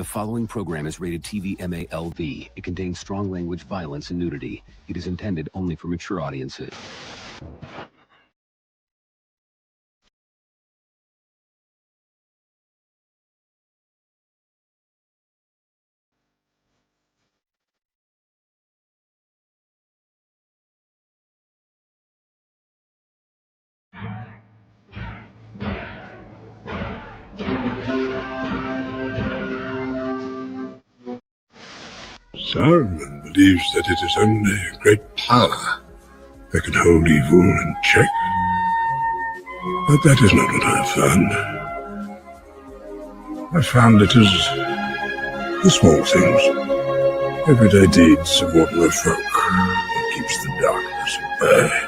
The following program is rated TV MALV. It contains strong language, violence, and nudity. It is intended only for mature audiences. Saruman believes that it is only great power that can hold evil in check. But that is not what I have found. I found it is the small things, everyday deeds of ordinary folk that keeps the darkness at bay.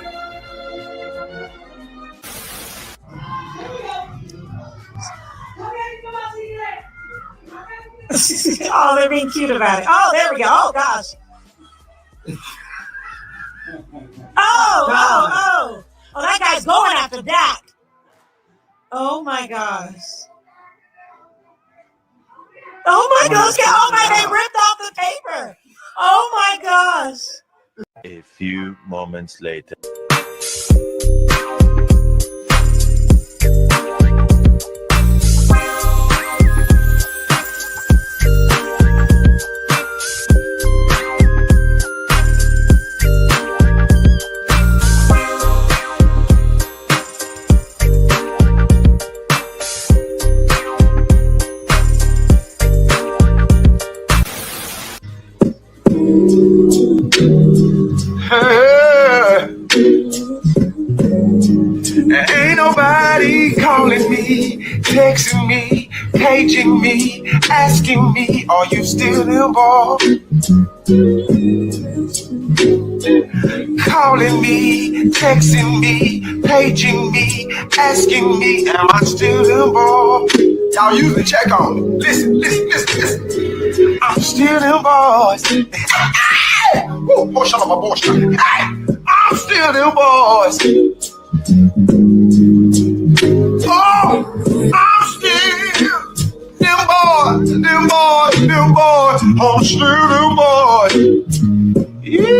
Oh, they're being cute about it. Oh, there we go. Oh, gosh. Oh, that guy's going after Dak. Oh, my gosh. Oh, my gosh. Oh, my, they ripped off the paper. Oh, my gosh. A few moments later. Ain't nobody calling me, texting me, paging me, asking me, are you still involved? Calling me, texting me, paging me, asking me, am I still involved? Y'all usually check on me. Listen. I'm still involved. Oh, shut up, my boy. Hey, I'm still involved. Oh, I'm still them boys, I'm still them boys. Yeah.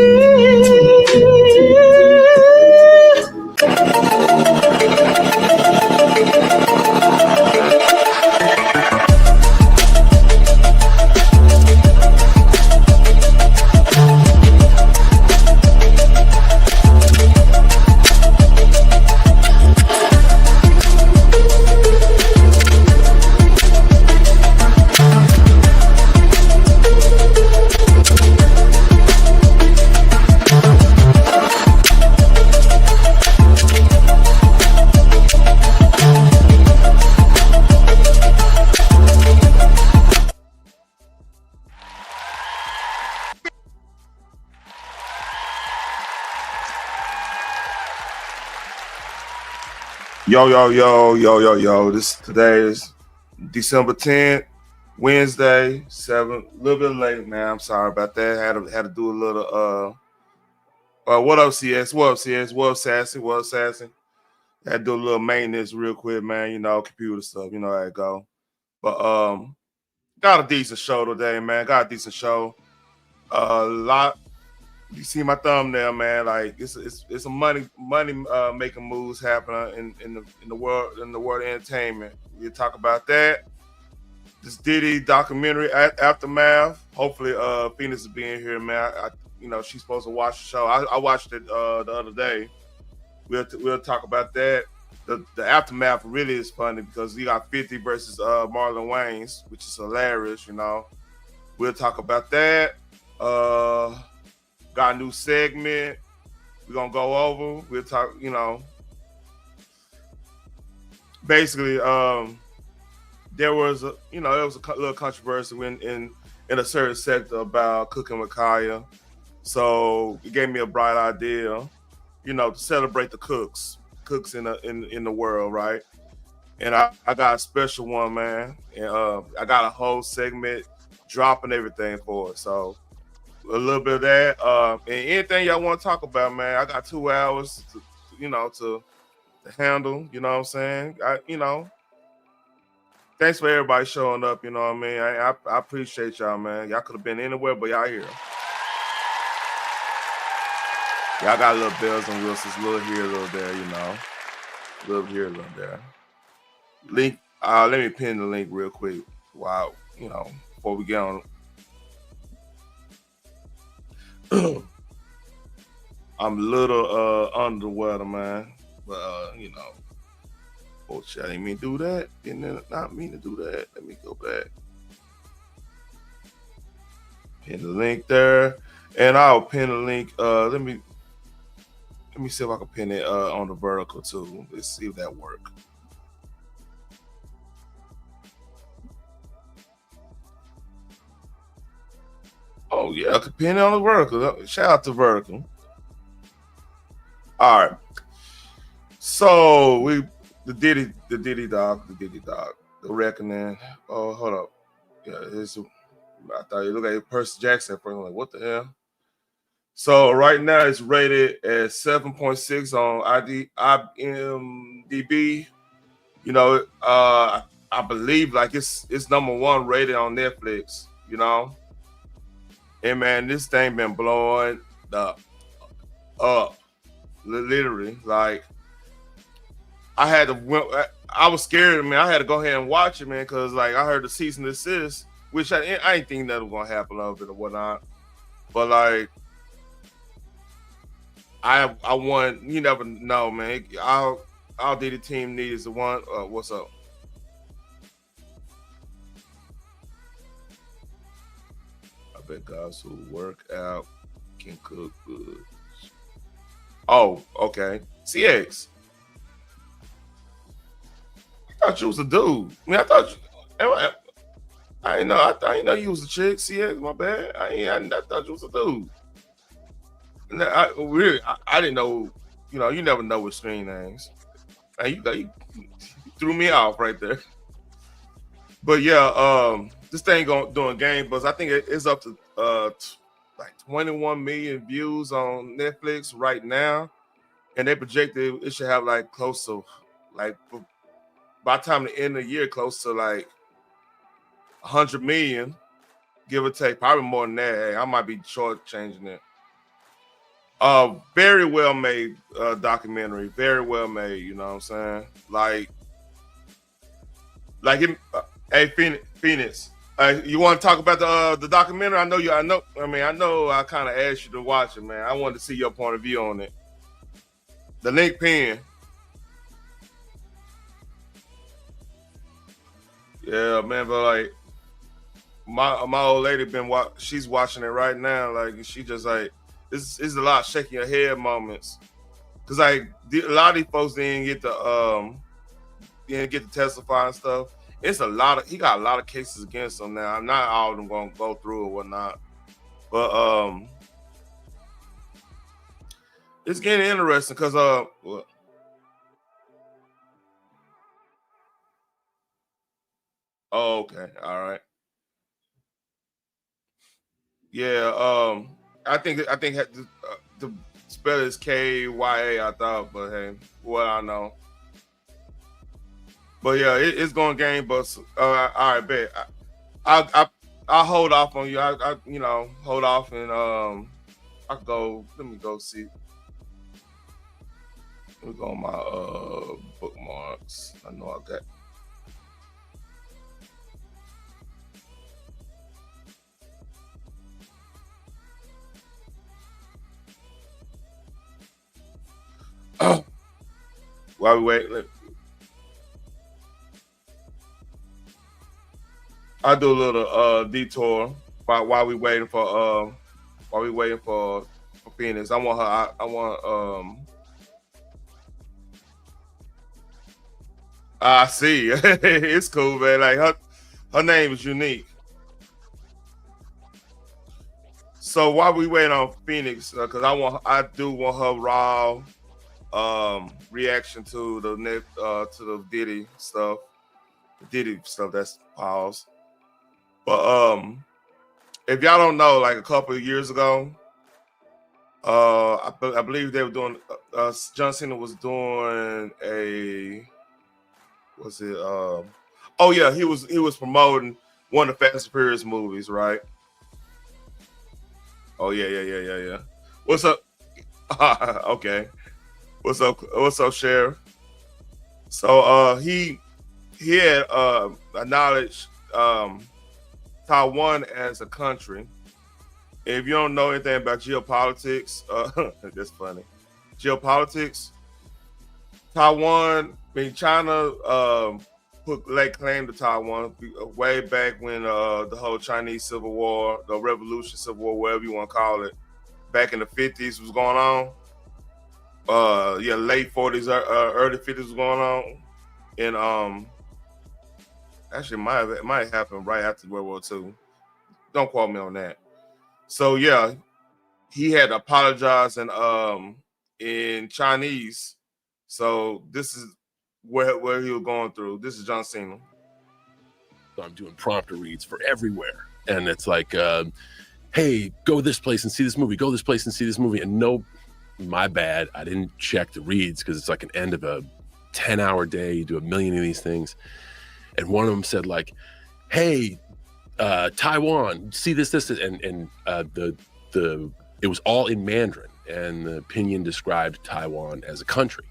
Yo. Today is December 10th, Wednesday, 7. A little bit late, man. I'm sorry about that. Had to do a little what up, CS? What up, CS? What up, Sassy? What up, Sassy? Had to do a little maintenance real quick, man. You know, computer stuff. You know how it go. But got a decent show today, man. Got a decent show. A lot. You see my thumbnail, man. Like it's a money making moves happening in the world of entertainment. We'll talk about that. This Diddy documentary aftermath. Hopefully, Phoenix is being here, man. She's supposed to watch the show. I watched it the other day. We'll talk about that. The aftermath really is funny because you got 50 versus Marlan Wayans, which is hilarious. You know, we'll talk about that. Got a new segment we're going to go over. We'll talk, basically, there was a little controversy in a certain sector about cooking with Kaya. So it gave me a bright idea, to celebrate the cooks in the world, right? And I got a special one, man. And I got a whole segment dropping everything for it. So a little bit of that, and anything y'all want to talk about, man. I got 2 hours to handle. You know what I'm saying? thanks for everybody showing up. You know what I mean? I appreciate y'all, man. Y'all could have been anywhere, but y'all here. Y'all got little bells and whistles, a little here, a little there, you know. A little here, a little there. Link, let me pin the link real quick. Wow, you know, before we get on. I'm a little under the weather, man. But you know. Oh shit, I didn't mean to do that. Didn't not mean to do that. Let me go back. Pin the link there. And I'll pin the link. Let me see if I can pin it on the vertical too. Let's see if that works. Oh yeah, I can pin it on the vertical. Shout out to vertical. All right. So the Diddy dog, the reckoning. Oh, hold up. Yeah, I thought you looked at Percy Jackson first. I'm like, what the hell? So right now it's rated at 7.6 on IMDb. You know, I believe like it's #1 rated on Netflix. You know, and man, this thing been blowing up, literally. Like I was scared, man. I had to go ahead and watch it, man, because like I heard the cease and desist, which I ain't think that was gonna happen of it or whatnot. But like. I want, you never know, man. All Diddy team needs the one. What's up? I bet guys who work out can cook good. Oh, okay. CX. I thought you was a dude. I mean, I thought I didn't know. I didn't know you was a chick. CX, my bad. I thought you was a dude. I didn't know. You know, you never know with screen names. You threw me off right there. But yeah, this thing doing game buzz. I think it's up to like 21 million views on Netflix right now, and they projected it should have like close to like by the time the end of the year, close to like 100 million, give or take, probably more than that. Hey, I might be shortchanging it. Very well made documentary, very well made. You know what I'm saying? Like it. Hey, Phoenix, you want to talk about the documentary? I know. I kind of asked you to watch it, man. I wanted to see your point of view on it. The link pin. Yeah, man, but like my old lady she's watching it right now. Like she just like. It's a lot of shaking your head moments, cause like a lot of these folks didn't get to testify and stuff. It's he got a lot of cases against him now. I'm not all of them gonna go through or whatnot, but it's getting interesting because what? Oh, okay, all right, yeah. I think the spell is KYA. I thought, but hey, what I know. But yeah, it's going game. But all right, bet. I'll hold off on you. I hold off and I go. Let me go see. Let me go on my bookmarks. I know I got. Oh, while we wait, I'll do a little detour while we waiting for Phoenix. I want her. I want I see. It's cool, man. Like her name is unique. So while we wait on Phoenix, because I do want her raw reaction to the Diddy stuff. That's pause. But if y'all don't know, like a couple of years ago, I believe they were doing. John Cena was doing Oh yeah, he was promoting one of the Fast and Furious movies, right? Oh yeah. What's up? Okay. What's up, Sheriff? So he had acknowledged Taiwan as a country. If you don't know anything about geopolitics, that's funny. Geopolitics, Taiwan, China laid claim to Taiwan way back when the whole Chinese Civil War, the Revolution, Civil War, whatever you want to call it, back in the 50s was going on. Late 40s, early 50s was going on. And actually it might happen right after World War II. Don't quote me on that. So yeah, he had to apologize in Chinese. So this is where he was going through. This is John Cena. So I'm doing prompter reads for everywhere, and it's like, hey, go this place and see this movie. Go this place and see this movie. And no, my bad, I didn't check the reads because it's like an end of a 10-hour day. You do a million of these things, and one of them said like, hey, Taiwan, see this, and it was all in Mandarin, and the opinion described Taiwan as a country.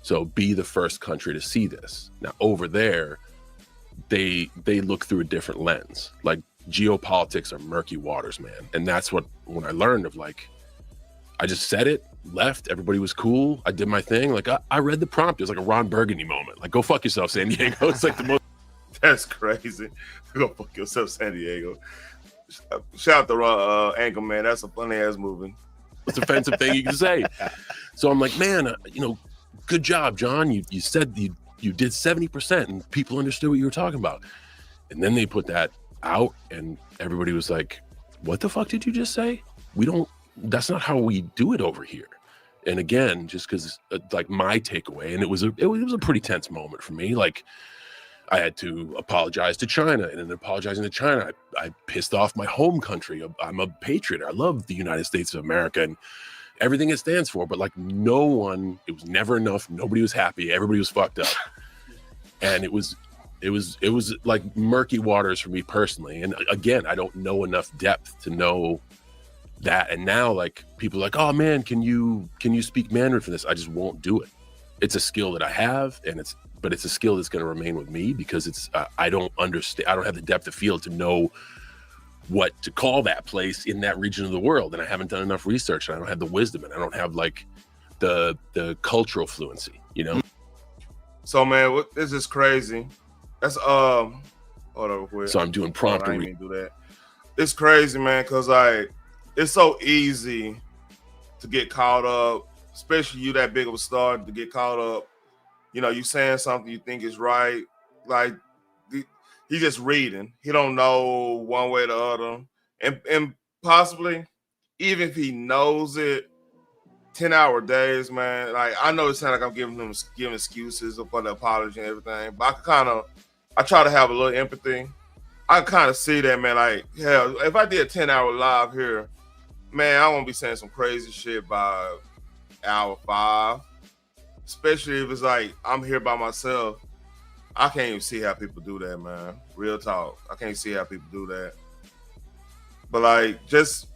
So be the first country to see this. Now over there, they look through a different lens. Like geopolitics are murky waters, man. And that's when I learned of like, I just said it, left, everybody was cool. I did my thing. Like I read the prompt. It was like a Ron Burgundy moment. Like, go fuck yourself, San Diego. It's like the most. That's crazy. Go fuck yourself, San Diego. Shout out to Anchorman. That's a funny ass movie. Most offensive thing you can say. So I'm like, man, good job, John. You said you did 70% and people understood what you were talking about. And then they put that out and everybody was like, what the fuck did you just say? That's not how we do it over here. And again, just because like my takeaway, and it was a pretty tense moment for me. Like I had to apologize to China, and in apologizing to China, I pissed off my home country. I'm a patriot. I love the United States of America and everything it stands for, but like it was never enough. Nobody was happy. Everybody was fucked up. And it was like murky waters for me personally. And again, I don't know enough depth to know that. And now like people are like, oh man, can you speak Mandarin for this? I just won't do it. It's a skill that I have, but it's a skill that's going to remain with me because it's I don't understand. I don't have the depth of field to know what to call that place in that region of the world, and I haven't done enough research, and I don't have the wisdom, and I don't have like the cultural fluency, So man, this is crazy. That's hold on quick. So I'm doing prompter. I didn't do that. It's crazy, man, because like it's so easy to get caught up, especially you that big of a star, to get caught up. You saying something you think is right, like he's just reading. He don't know one way or the other, and possibly even if he knows it, 10-hour days, man. Like I know it sounds like I'm giving excuses for the apology and everything, but I try to have a little empathy. I kind of see that, man. Like hell, if I did a 10-hour live here, man, I won't be saying some crazy shit by hour 5. Especially if it's like I'm here by myself. I can't even see how people do that, man. Real talk. I can't see how people do that. But like just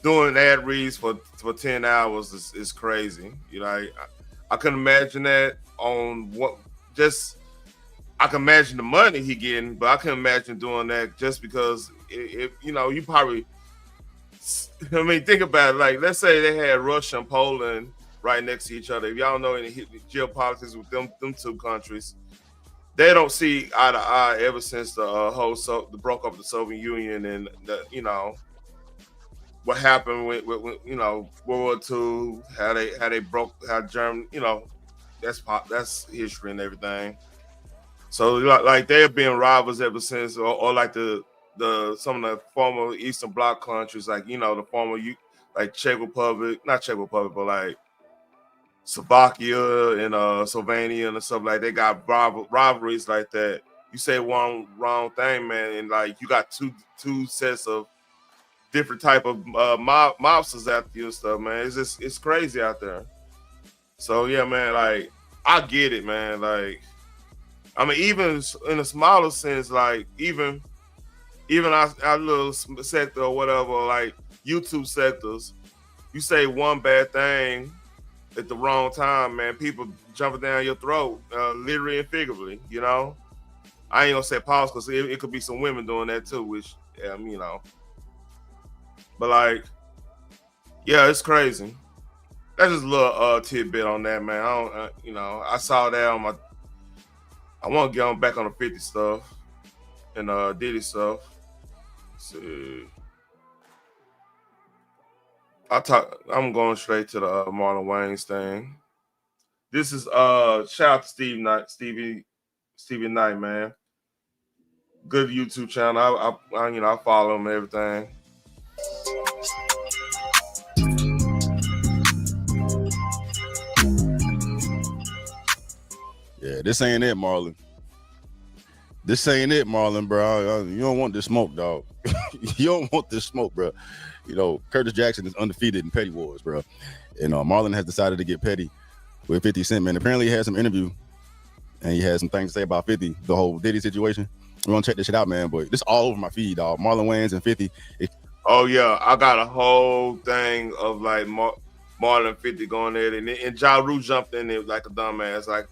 doing ad reads for 10 hours is crazy. I couldn't imagine that on what I can imagine the money he getting, but I couldn't imagine doing that just because if you probably think about it, like let's say they had Russia and Poland right next to each other. If y'all know any geopolitics with them two countries, they don't see eye to eye ever since the broke up of the Soviet Union and what happened with World War II, how Germany, that's history and everything. So like they have been rivals ever since, or like the some of the former Eastern Bloc countries, like the former like Czech Republic, not Czech Republic, but like Slovakia and Slovenia and stuff like they got rivalries like that. You say one wrong thing, man, and like you got two sets of different type of mobsters after you and stuff, man. It's crazy out there. So yeah, man, like I get it, man. Like I mean, even in a smaller sense, like even our little sector or whatever, like YouTube sectors, you say one bad thing at the wrong time, man, people jumping down your throat, literally and figuratively, you know? I ain't gonna say pause because it could be some women doing that too, which, you know. But like, yeah, it's crazy. That's just a little tidbit on that, man. I don't, you know, I saw that on my. I want to get on back on the 50 stuff and Diddy stuff. Let's see. I'm going straight to the Marlon Wayne's thing. This is shout out to Stevie Knight, man. Good YouTube channel. I you know, I follow him and everything. Yeah, this ain't it, Marlon. This ain't it, Marlon, bro. You don't want this smoke, dog. You don't want this smoke, bro. You know, Curtis Jackson is undefeated in petty wars, bro. And Marlon has decided to get petty with 50 Cent, man. Apparently he had some interview and he had some things to say about 50, the whole Diddy situation. We're gonna check this shit out, man. But this all over my feed, dog. Marlon Wayans and 50. Oh yeah, I got a whole thing of like Marlon 50 going there, and Ja Rule jumped in there like a dumbass. Like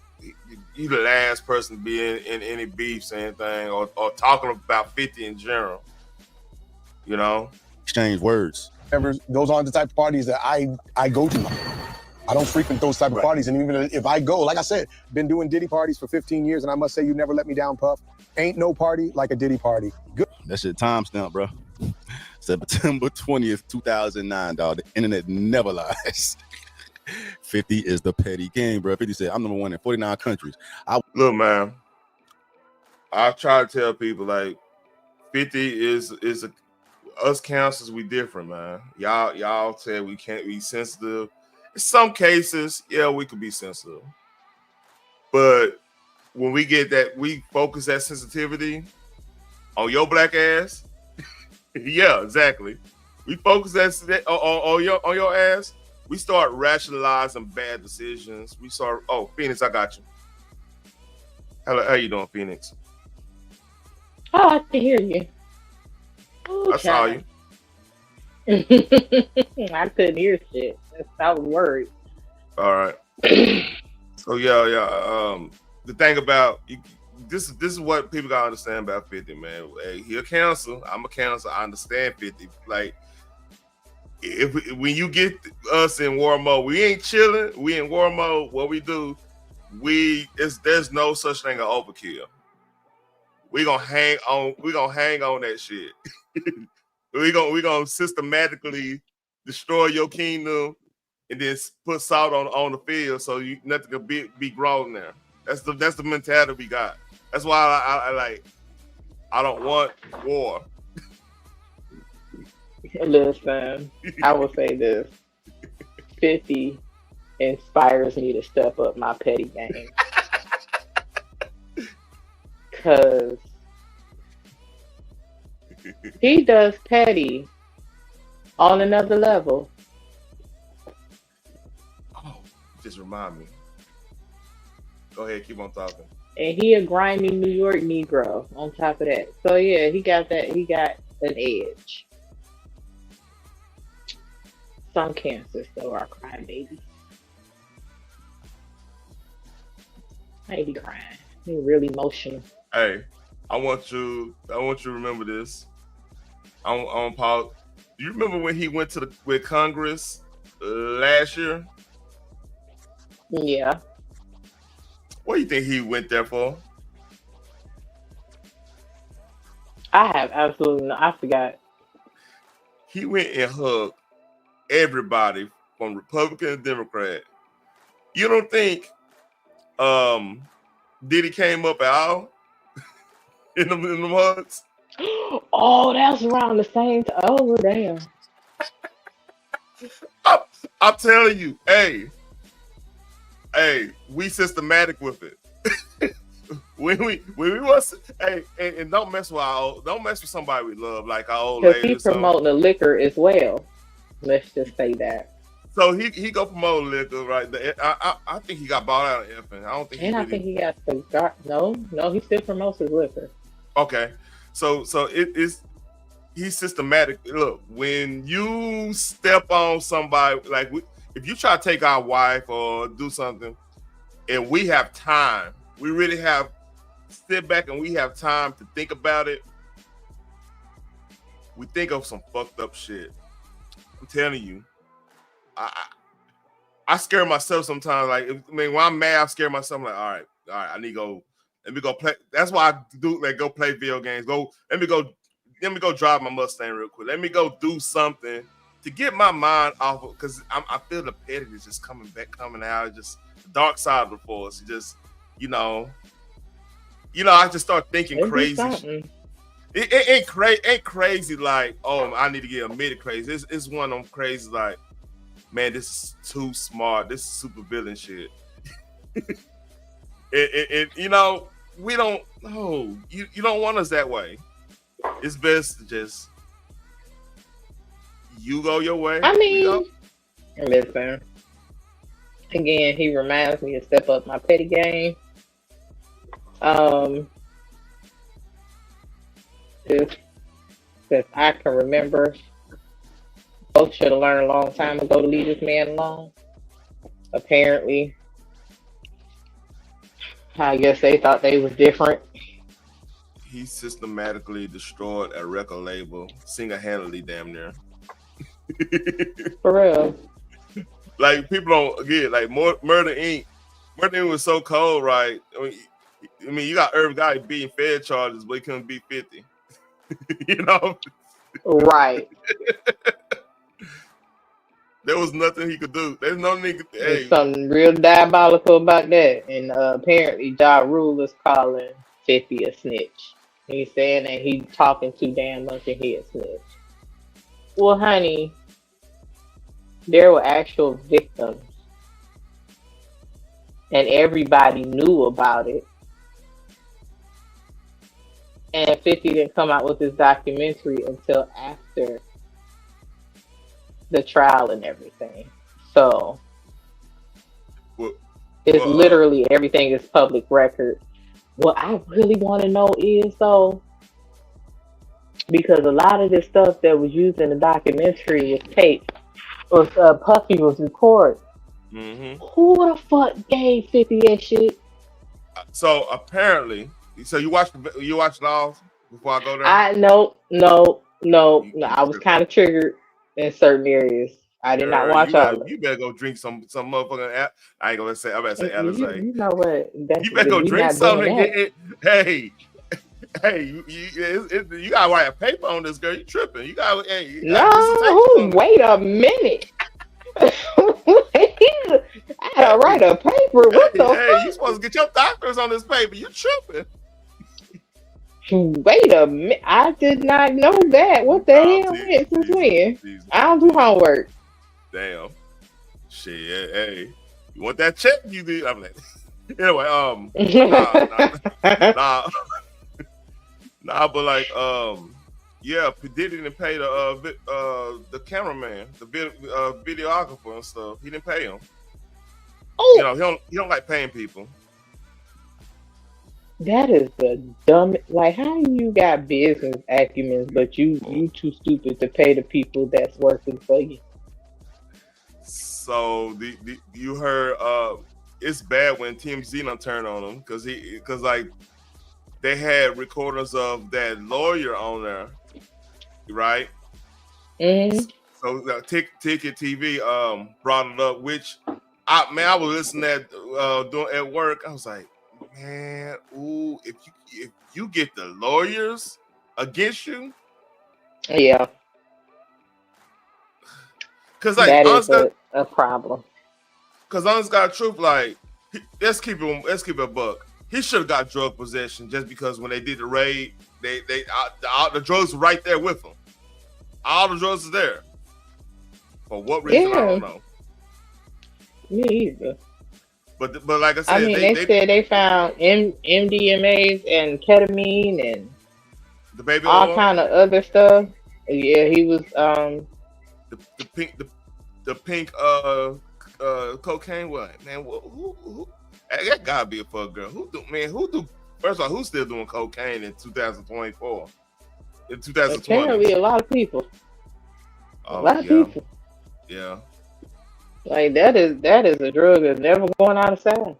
you the last person to be in any beefs or anything, or talking about 50 in general. You know, exchange words. Those aren't the type of parties that I go to. I don't frequent those type of parties, and even if I go, like I said, been doing Diddy parties for 15 years, and I must say, you never let me down, Puff. Ain't no party like a Diddy party. Good. That shit timestamp, bro. September 20th, 2009, dog. The internet never lies. 50 is the petty king, bro. 50 said, I'm number one in 49 countries. Look, man, I try to tell people, like, 50 is us counselors, we different, man. Y'all said we can't be sensitive. In some cases, yeah, we could be sensitive. But when we get that, we focus that sensitivity on your black ass. Yeah, exactly. We focus that on your ass. We start rationalizing bad decisions. We start. Oh, Phoenix, I got you. How you doing, Phoenix? Oh, I can hear you. Okay. I saw you. I couldn't hear shit. I was worried. All right. So yeah. The thing about this is what people gotta understand about 50, man. Hey, he a counselor. I'm a counselor. I understand 50. Like, when you get us in war mode, we ain't chilling. We in war mode. What we do, there's no such thing as overkill. We gonna hang on that shit. we gonna systematically destroy your kingdom and then put salt on the field so nothing can be grown there. That's the mentality we got. That's why I don't want war. Listen, I will say this. 50 inspires me to step up my petty game. Because he does petty on another level. Oh, just remind me. Go ahead, keep on talking. And he a grimy New York Negro on top of that. So yeah, he got an edge. Some cancers though are crying babies. I be crying. Be really emotional. Hey, I want you to remember this. On Paul. Do you remember when he went with Congress last year? Yeah. What do you think he went there for? I have absolutely no. I forgot. He went and hugged everybody from Republican and Democrat. You don't think Diddy came up at all in the hugs? Oh, that's around the same time. Oh, damn. I'm telling you, hey, we systematic with it. when we was, hey, and don't mess with somebody we love, like our old lady. Because he's promoting the liquor as well. Let's just say that. So he go promote liquor, right? I think he got bought out of Effing. I don't think And I think he got cigar. No, he still promotes his liquor. Okay, so it is. He's systematic. Look, when you step on somebody, like if you try to take our wife or do something, and we have time, we really have sit back and we have time to think about it. We think of some fucked up shit. I'm telling you, I scare myself sometimes. Like, when I'm mad, I scare myself. I'm like, all right, I need to go. Let me go play. That's why I do. Like, go play video games. Let me go drive my Mustang real quick. Let me go do something to get my mind off of, because I feel the pettiness just coming out. Just the dark side of the force. Just, I just start thinking crazy. It ain't crazy like, oh, I need to get admitted crazy. It's one of them crazy like, man, this is too smart. This is super villain shit. We don't. No, you don't want us that way. It's best to just you go your way. I mean, listen. Again, he reminds me to step up my petty game. Since I can remember, both should have learned a long time ago to leave this man alone. Apparently, I guess they thought they was different. He systematically destroyed a record label, single-handedly, damn near. For real. Like, people don't get, like, Murder Inc. Murder Inc. was so cold, right? I mean, you got Irv Gotti beating Fed charges, but he couldn't beat 50. Right. There was nothing he could do. There's no nigga. There's something real diabolical about that. And apparently, Ja Rule is calling 50 a snitch. He's saying that he's talking too damn much and he a snitch. Well, honey, there were actual victims. And everybody knew about it. And 50 didn't come out with this documentary until after the trial and everything. So it's literally everything is public record. What I really want to know is, though, because a lot of this stuff that was used in the documentary was taped, or Puffy was recorded. Mm-hmm. Who the fuck gave 50 that shit? So apparently, you watched Laws before I go there? No. I was kind of triggered in certain areas. I did not watch all of it. You better go drink some motherfucking app. I ain't gonna say. I'm about to say Alizé. You know what? You better go drink something. Hey, you gotta write a paper on this, girl. You tripping? You gotta. Hey, no, wait a minute. I gotta write a paper. What the fuck? You supposed to get your doctors on this paper. You tripping? Wait a minute. I did not know that. What the hell? Since when? I don't do homework. Damn. Shit. Hey, you want that check? You do. I'm like, anyway. Nah, but like, yeah, Diddy didn't pay the cameraman, the videographer and stuff. He didn't pay him. Oh, he don't like paying people. That is the dumb. Like, how you got business acumen, but you too stupid to pay the people that's working for you? So you heard it's bad when TMZ don't turn on him because like they had recorders of that lawyer on there, right? Mm-hmm. So Ticket TV brought it up, which I was listening at work. I was like, man, ooh, if you get the lawyers against you, yeah, because like that is a problem. Because honest God truth, like let's keep it a buck. He should have got drug possession just because when they did the raid, the drugs were right there with him. All the drugs are there. For what reason, I don't know. Me either. But like I said, I mean, they said they found MDMAs and ketamine and the baby all oil? kind of other stuff. Yeah, he was the pink the pink cocaine what man? Who that gotta be a fuck girl. Who do first of all, who's still doing cocaine in 2024? In 2020? Apparently, a lot of people. A Oh lot of yeah. people. Yeah. Like that is a drug that's never going out of style.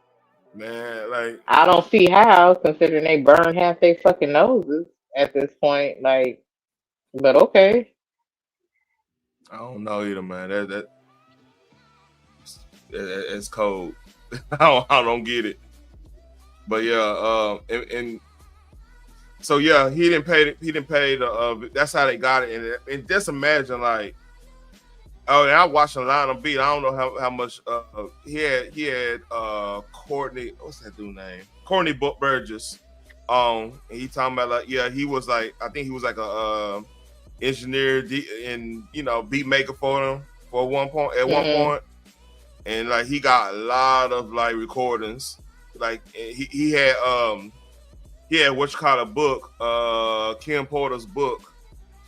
Man, like I don't see how, considering they burn half their fucking noses at this point. Like, but okay. I don't know either, man. It's cold. I don't get it. But yeah, and so yeah, he didn't pay the that's how they got it. And just imagine like, oh, and I watched Lionel beat. I don't know how much he had Courtney, what's that dude name? Courtney Burgess. And he talking about like, yeah, he was like, I think he was like a engineer and beat maker for them for one point. And like he got a lot of like recordings. Like he had what you call a book, Kim Porter's book,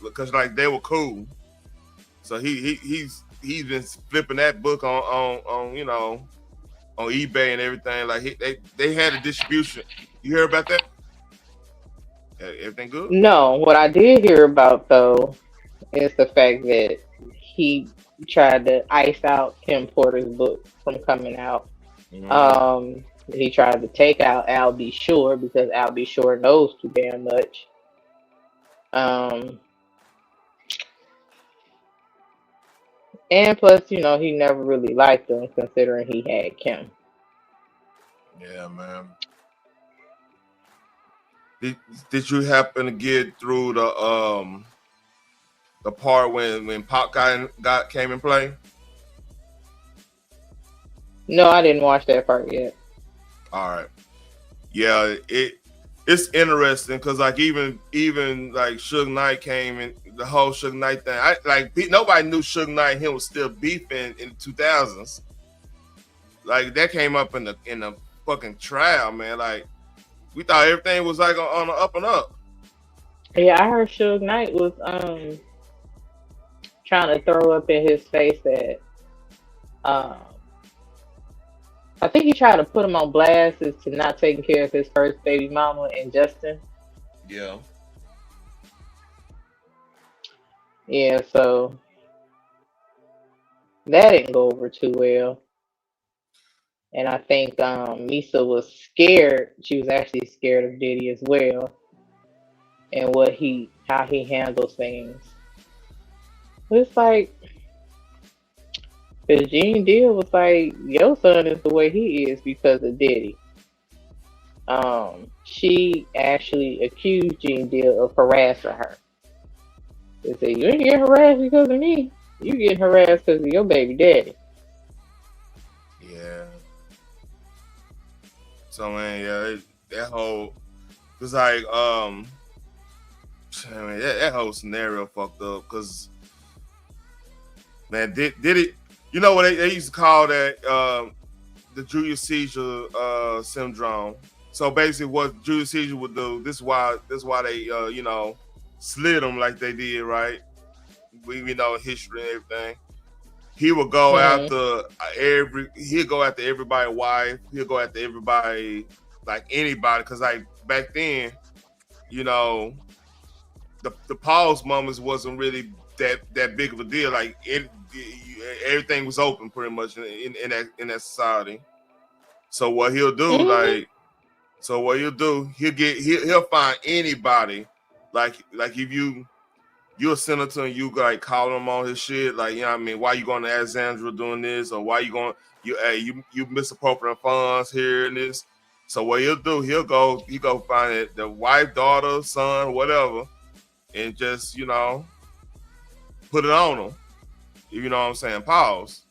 because like they were cool. So he's been flipping that book on eBay and everything. Like they had a distribution. You hear about that? Everything good? No, what I did hear about though is the fact that he tried to ice out Kim Porter's book from coming out. Mm-hmm. He tried to take out Al B. Sure because Al B. Sure knows too damn much. And plus, he never really liked him considering he had Kim. Yeah, man. Did you happen to get through the part when Pop came and play? No, I didn't watch that part yet. All right. Yeah, it's interesting because like even like Suge Knight came and the whole Suge Knight thing. Nobody knew Suge Knight and him was still beefing in the 2000s. Like that came up in the fucking trial, man. Like we thought everything was like on the up and up. Yeah, I heard Suge Knight was trying to throw up in his face that I think he tried to put him on blast as to not taking care of his first baby mama and Justin. Yeah. Yeah, so that didn't go over too well. And I think Misa was scared. She was actually scared of Diddy as well. And how he handles things. It's like, because Gene Deal was like, your son is the way he is because of Diddy. She actually accused Gene Deal of harassing her. They said, you ain't getting harassed because of me. You getting harassed because of your baby daddy. Yeah. So man, yeah, that whole was like that whole scenario fucked up because man, did it? You know what they used to call that the Julius Caesar syndrome. So basically, what Julius Caesar would do, this is why they slid him like they did, right? We know history and everything. He would go after he'd go after everybody's wife. He'll go after everybody, like anybody, because like back then, the pause moments wasn't really that big of a deal. Like everything was open pretty much in that society. So what he'll do, he'll find anybody, like if you're a senator and you like calling him on his shit, like what I mean, why you going to Alexandria doing this, or why you you misappropriating funds here and this. So what he'll do, he'll go find it, the wife, daughter, son, whatever, and just put it on them. You know what I'm saying? Pause.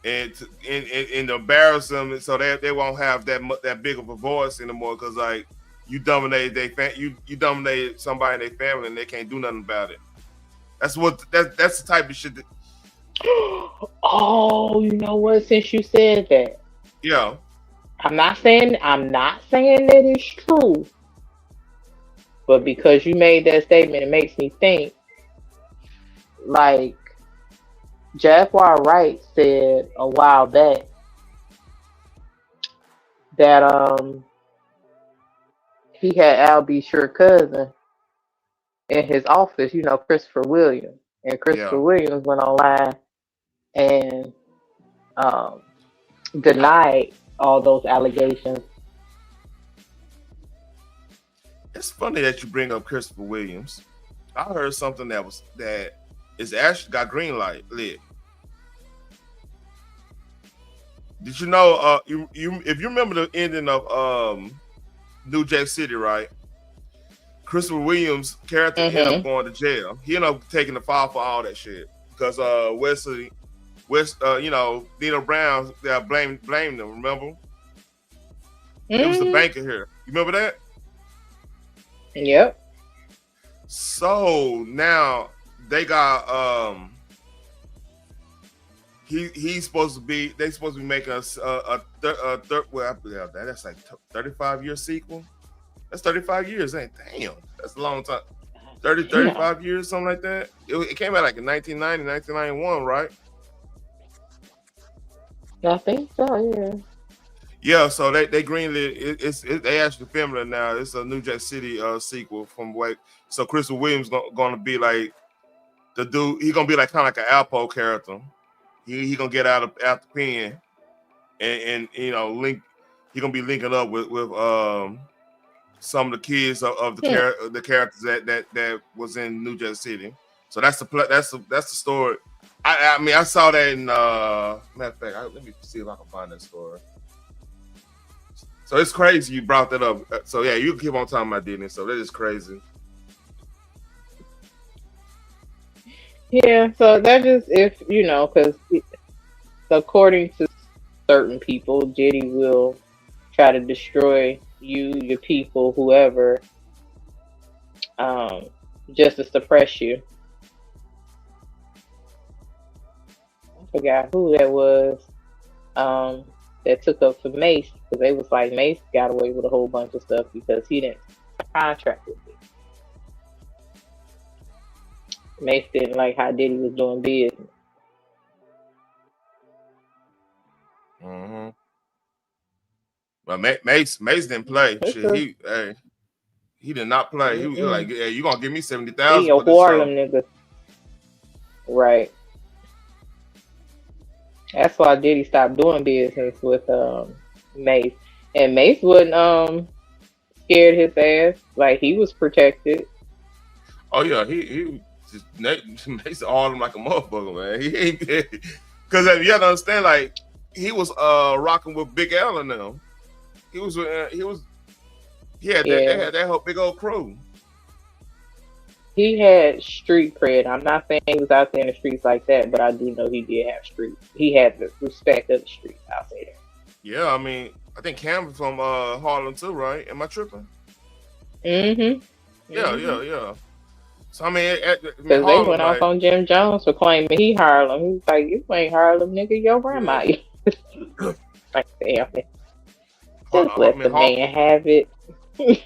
And embarrass them so they won't have that big of a voice anymore, because like you dominated you dominated somebody in their family and they can't do nothing about it. That's the type of shit that. Oh, you know what? Since you said that, Yeah. I'm not saying that it's true, but because you made that statement, it makes me think like Jaguar Wright said a while back that he had Al B. Sure cousin in his office, Christopher Williams. And Christopher Yeah. Williams went online and um, denied all those allegations. It's funny that you bring up Christopher Williams. I heard something that is actually got green light lit. Did you know? You if you remember the ending of New Jack City, right? Christopher Williams' character ended up Mm-hmm. going to jail. He ended up taking the fall for all that shit because Nino Brown blamed them. Remember? It was the Mm-hmm. banker here. You remember that? Yep. So now they got he's supposed to be making that's like 35-year sequel. That's 35 years, ain't damn. That's a long time. 35 years, something like that. It came out like in 1990, 1991, right? I think so, yeah. Yeah, so they greenlit they actually filming it now. It's a New Jack City sequel from so Christopher Williams gonna be like the dude. He gonna be like kind of like an Alpo character. He gonna get out the pen and link. He gonna be linking up with some of the kids of the characters that was in New Jack City. So that's the story. I mean I saw that in matter of fact. Let me see if I can find that story. So it's crazy you brought that up. So yeah, you can keep on talking about Disney. So that is crazy. Yeah, so that just because according to certain people, Diddy will try to destroy you, your people, whoever, just to suppress you. I forgot who that was that took up for Mace, because they was like Mace got away with a whole bunch of stuff because he didn't contract with it. Mace didn't like how Diddy was doing business. Mm-hmm. Well, Mace didn't play. Shit, he did not play. He was like, "Yeah, you gonna give me $70,000 He a for this show?" Harlem nigga, right? That's why Diddy stopped doing business with Mace, and Mace wasn't scared his ass. Like he was protected. Oh yeah, he just Mace all him like a motherfucker, man. He ain't because you have to understand, like he was rocking with Big L and them. He had that whole big old crew. He had street cred. I'm not saying he was out there in the streets like that, but I do know he did have street. He had the respect of the streets. I'll say that. Yeah, I mean, I think Cam from Harlem too, right? Am I tripping? Mm-hmm. Yeah. So I mean, because they went off on Jim Jones for claiming he Harlem. He was like, "You ain't Harlem, nigga. Your grandma." Yeah. Like, damn it. Just let the man have it.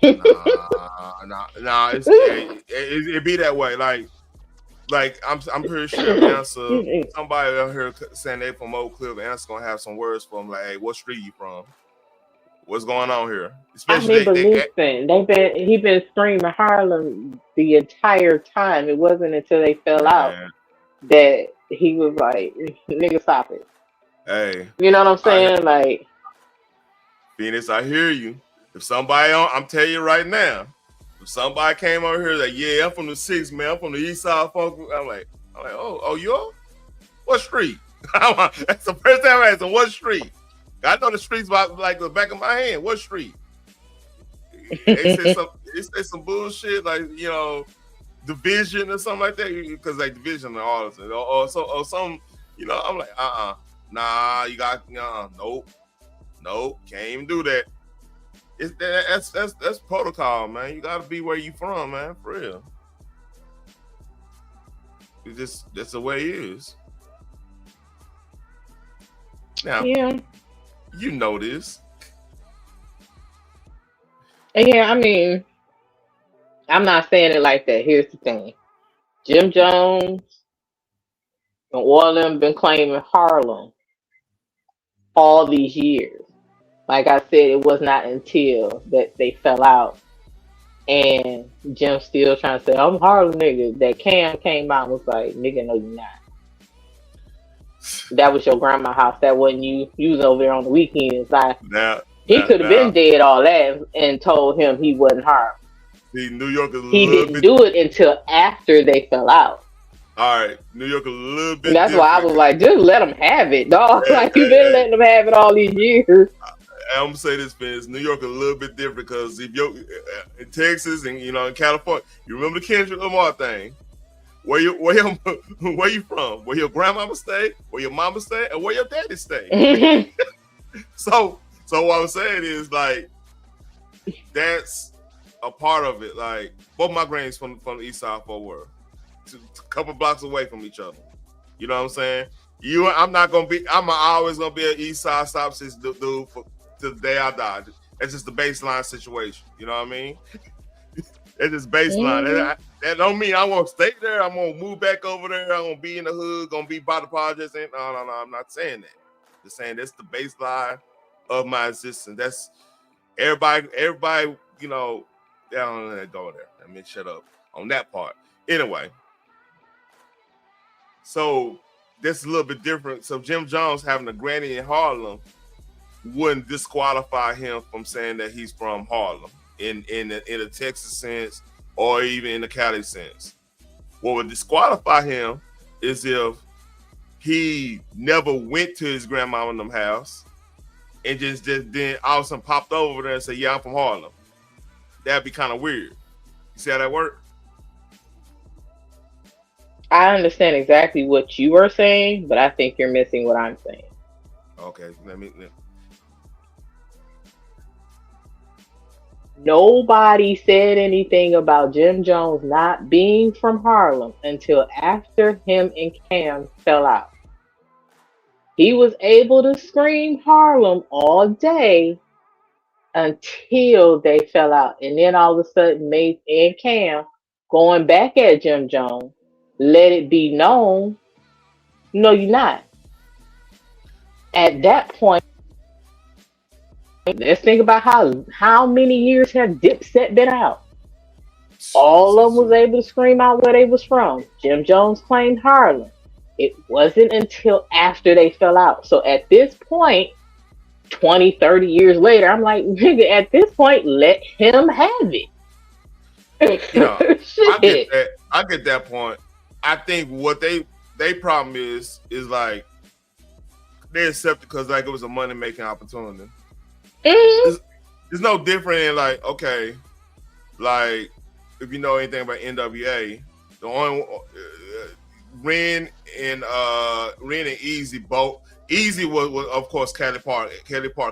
Nah. It be that way. Like I'm pretty sure Answer somebody out here saying they from Oak Cliff. Answer gonna have some words for them. Like, hey, what street you from? What's going on here? Especially he been screaming Harlem the entire time. It wasn't until they fell out that he was like, "Nigga, stop it." Hey, you know what I'm saying? Like, Phoenix, I hear you. If somebody I'm telling you right now, if somebody came over here like, yeah, I'm from the 6, man, I'm from the East Side Funk, I'm like, oh, you? What street? That's the first time I asked him, what street? I know the streets like the back of my hand. What street? They said some bullshit like division or something like that because like division and all this or some I'm like nah, you got nope, can't even do that. That's protocol, man. You gotta be where you from, man, for real. That's the way it is. Now, yeah. You know this. Yeah, I mean, I'm not saying it like that. Here's the thing. Jim Jones And all of them been claiming Harlem all these years. Like I said, it was not until that they fell out and Jim still trying to say, I'm Harlem nigga. That Cam came out and was like, nigga, no, you're not. That was your grandma's house. That wasn't you. You was over there on the weekends. Like, he could have been dead all that and told him he wasn't Harlem. See, New York is a He little didn't bit. do it until after they fell out. All right, New York a little bit. And that's different. why I was like, just let him have it, dog. Hey, Like, you been letting them have it all these years. I'm gonna say this, Vince. New York a little bit different because if you're in Texas and in California, you remember the Kendrick Lamar thing. Where you from? Where your grandmama stay? Where your mama stay? And where your daddy stay? So what I'm saying is like that's a part of it. Like both my grannies from the east side of Fort Worth, a couple blocks away from each other. You know what I'm saying? I'm always gonna be an east side stop since dude for till the day I die. That's just the baseline situation. You know what I mean? It's just baseline. Mm-hmm. That don't mean I won't stay there. I'm gonna move back over there. I'm gonna be in the hood. Gonna be by the projects. No. I'm not saying that. Just saying that's the baseline of my existence. That's everybody. You know, down there, go there. Let me shut up on that part. Anyway, so that's a little bit different. So Jim Jones having a granny in Harlem wouldn't disqualify him from saying that he's from Harlem in a Texas sense or even in the Cali sense. What would disqualify him is if he never went to his grandma in them house and just then all of a sudden popped over there and said, yeah, I'm from Harlem. That'd be kind of weird. You see how that works? I understand exactly what you are saying, but I think you're missing what I'm saying. Okay, let me. Nobody said anything about Jim Jones not being from Harlem until after him and Cam fell out. He was able to scream Harlem all day until they fell out. And then all of a sudden, Mace and Cam going back at Jim Jones, let it be known, no, you're not. At that point, let's think about how many years have Dipset been out. All of them was able to scream out where they was from. Jim Jones claimed Harlem. It wasn't until after they fell out. So at this point, 20, 30 years later, I'm like, nigga, at this point, let him have it. I get that point. I think what they problem is like they accept it because like it was a money making opportunity. Mm-hmm. It's no different in like, okay, like if you know anything about NWA, the only Ren and Easy both. Easy was of course Kelly Park.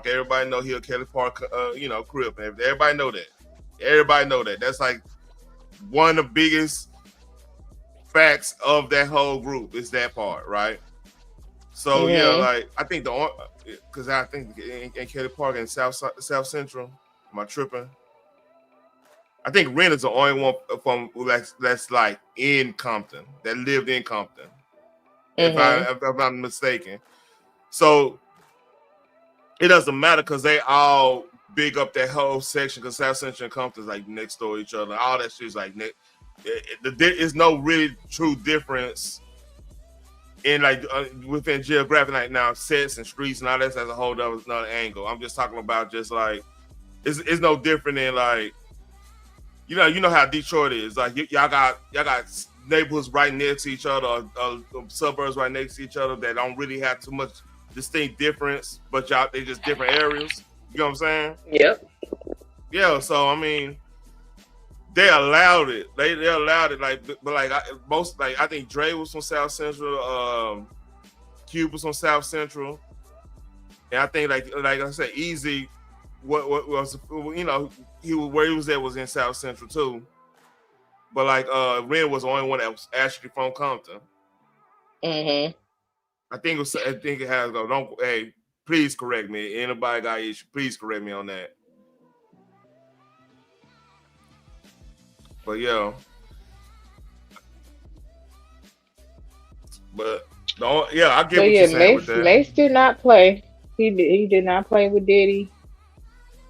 Everybody know he a Kelly Park crib. Everybody know that. That's like one of the biggest facts of that whole group is that part, right? So yeah, like I think because I think in Kelly Park and South Central, am I tripping? I think Ren is the only one from that's like in Compton that lived in Compton, if I'm not mistaken. So it doesn't matter because they all big up that whole section because South Central and Compton is like next door to each other. All that shit is like there is no really true difference in like within geographic like now sets and streets and all that's a whole another angle. I'm just talking about just like it's no different than like you know how Detroit is like y'all got neighborhoods right next to each other or suburbs right next to each other that don't really have too much distinct difference, but they just different areas. You know what I'm saying? Yep. Yeah. So I mean, they allowed it. They allowed it. Like, but like I think Dre was from South Central. Cube was from South Central, and I think like I said, Easy. What was he was at was in South Central too. But like Ren was the only one that was actually from Compton. Mm-hmm. I think it has go. Don't please correct me. Anybody got issue? Please correct me on that. But yeah, but No, yeah, I get But what yeah, you're saying with that. Mace did not play. He did not play with Diddy.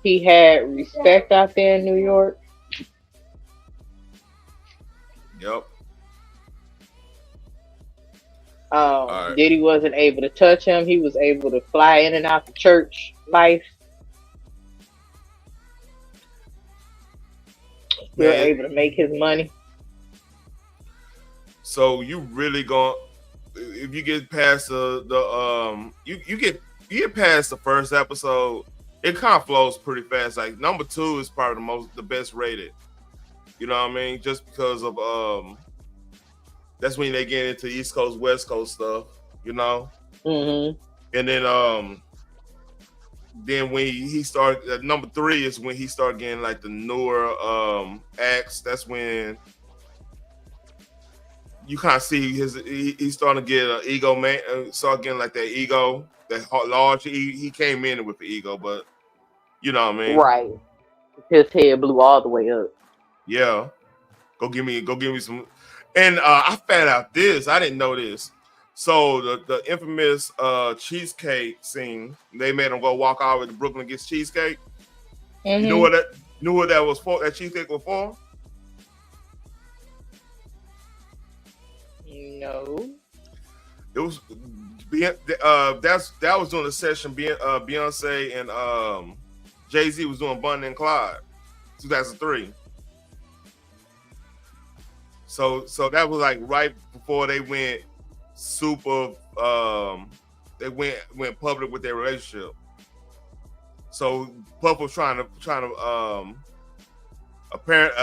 He had respect out there in New York. Yep. All right, Diddy wasn't able to touch him. He was able to fly in and out the church life. Still man. able to make his money. So you really going if you get past you get past the first episode, it kind of flows pretty fast. Like number 2 is probably the best rated. You know what I mean? Just because of that's when they get into East Coast, West Coast stuff, you know? Mm-hmm. And then when he started number 3 is when he started getting like the newer acts. That's when you kind of see he's starting to get an ego, man. Start getting like that ego, that large. He came in with the ego, but you know what I mean, Right. His head blew all the way up. Yeah, go give me some. And I found out this. I didn't know this. So the infamous cheesecake scene, they made him go walk all the way to Brooklyn and get cheesecake. Mm-hmm. You know what that was for? That cheesecake was for? No. It was that was during the session. Beyonce and Jay-Z was doing Bonnie and Clyde, 2003. So that was like right before they went super. They went public with their relationship. So Puff was trying to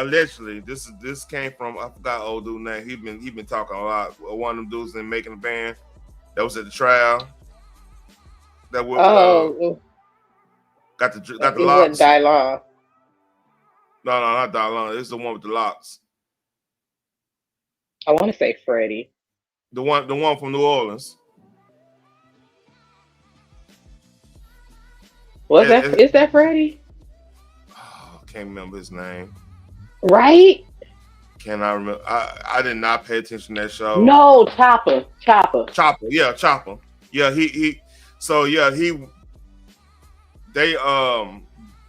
allegedly this came from, I forgot old dude name. He been talking a lot. One of them dudes in making a band that was at the trial. That was got the it locks. wasn't Dylon. No, not Dylon. It's the one with the locks. I want to say Freddie. The one from New Orleans. Is that Freddie? Oh, can't remember his name. Right? Cannot remember. I did not pay attention to that show. No, Chopper. Yeah, Chopper. Yeah, he. So yeah, they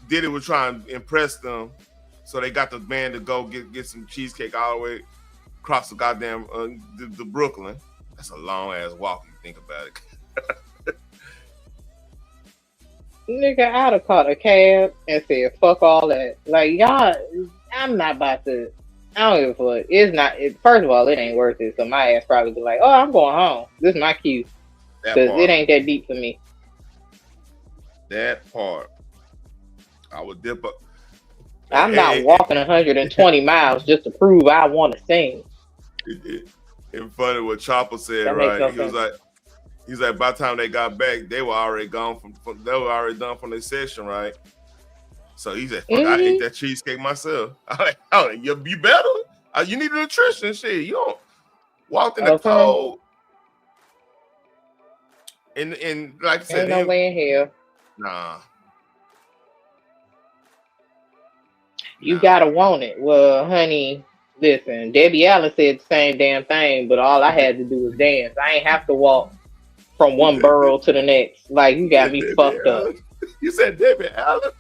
Diddy was trying to impress them, so they got the band to go get some cheesecake all the way across the goddamn the Brooklyn. That's a long ass walk if you think about it. Nigga, I'd have caught a cab and said, fuck all that. Like, y'all, I'm not about to, I don't give a fuck. First of all, it ain't worth it. So my ass probably be like, oh, I'm going home. This is my cue. Because it ain't that deep for me. That part. I would dip up. I'm not walking 120 miles just to prove I want to sing. In funny what Chopper said, right? He's like, by the time they got back, they were already gone they were already done from their session, right? So he said, fuck, I ate that cheesecake myself. I'm like, you better. You need nutrition, shit. You don't walk in the cold. And like I said, ain't no way in hell. Nah. You gotta want it. Well, honey, listen, Debbie Allen said the same damn thing, but all I had to do was dance. I ain't have to walk from one borough to the next. Like, you got me fucked up. You said Debbie Allen?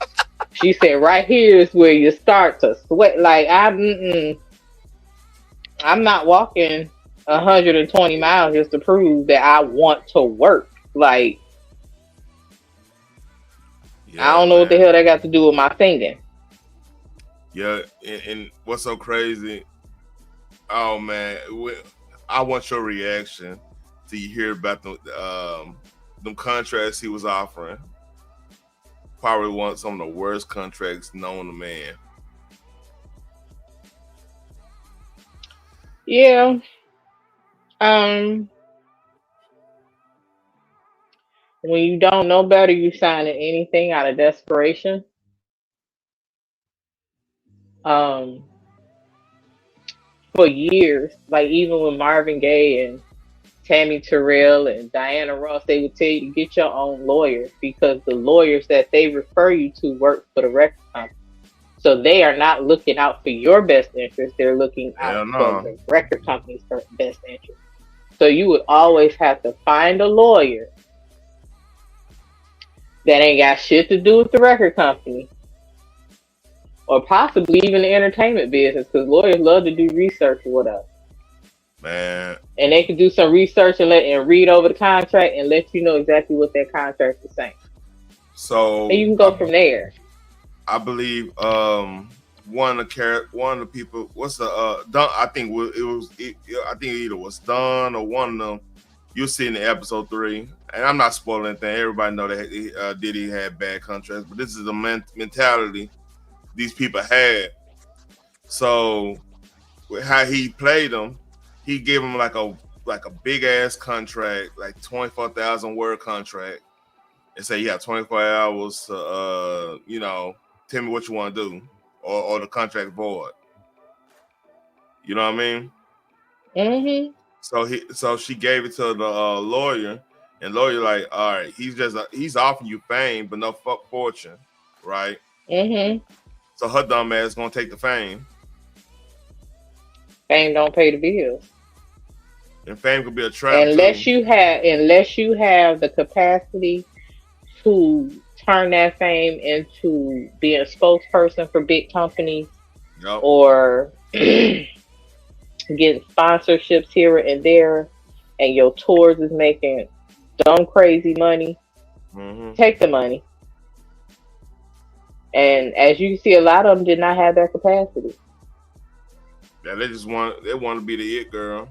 She said right here is where you start to sweat. Like, I'm not walking 120 miles just to prove that I want to work. Like, I don't know what the hell that got to do with my singing. Yeah, and what's so crazy? Oh man, I want your reaction to hear about them contracts he was offering. Probably some of the worst contracts known to man. Yeah. When you don't know better, you signing anything out of desperation. For years, like even with Marvin Gaye and Tammy Terrell and Diana Ross, they would tell you to get your own lawyer because the lawyers that they refer you to work for the record company. So they are not looking out for your best interest. They're looking out for the record company's best interest. So you would always have to find a lawyer that ain't got shit to do with the record company, or possibly even the entertainment business, because lawyers love to do research or whatever. Man, And they can do some research and read over the contract and let you know exactly what that contract is saying. so And you can go from there. I believe one of the people, what's the Don, I think I think either was Don or one of them. You'll see in the episode 3, and I'm not spoiling anything. Everybody know that Diddy had bad contracts, but this is the mentality these people had. So with how he played them, he gave them like a big ass contract, like 24,000 word contract, and say you have 24 hours to tell me what you want to do, or the contract void. You know what I mean? Mm-hmm. So she gave it to the lawyer, and lawyer like, all right, he's offering you fame, but no fortune, right? Mm-hmm. So her dumb ass gonna take the fame. Fame don't pay the bills. And fame could be a trap Unless too. you have the capacity to turn that fame into being a spokesperson for big companies, Yep. or getting sponsorships here and there, and your tours is making dumb crazy money. Mm-hmm. Take the money. And as you can see, a lot of them did not have that capacity. Yeah, they want to be the it girl.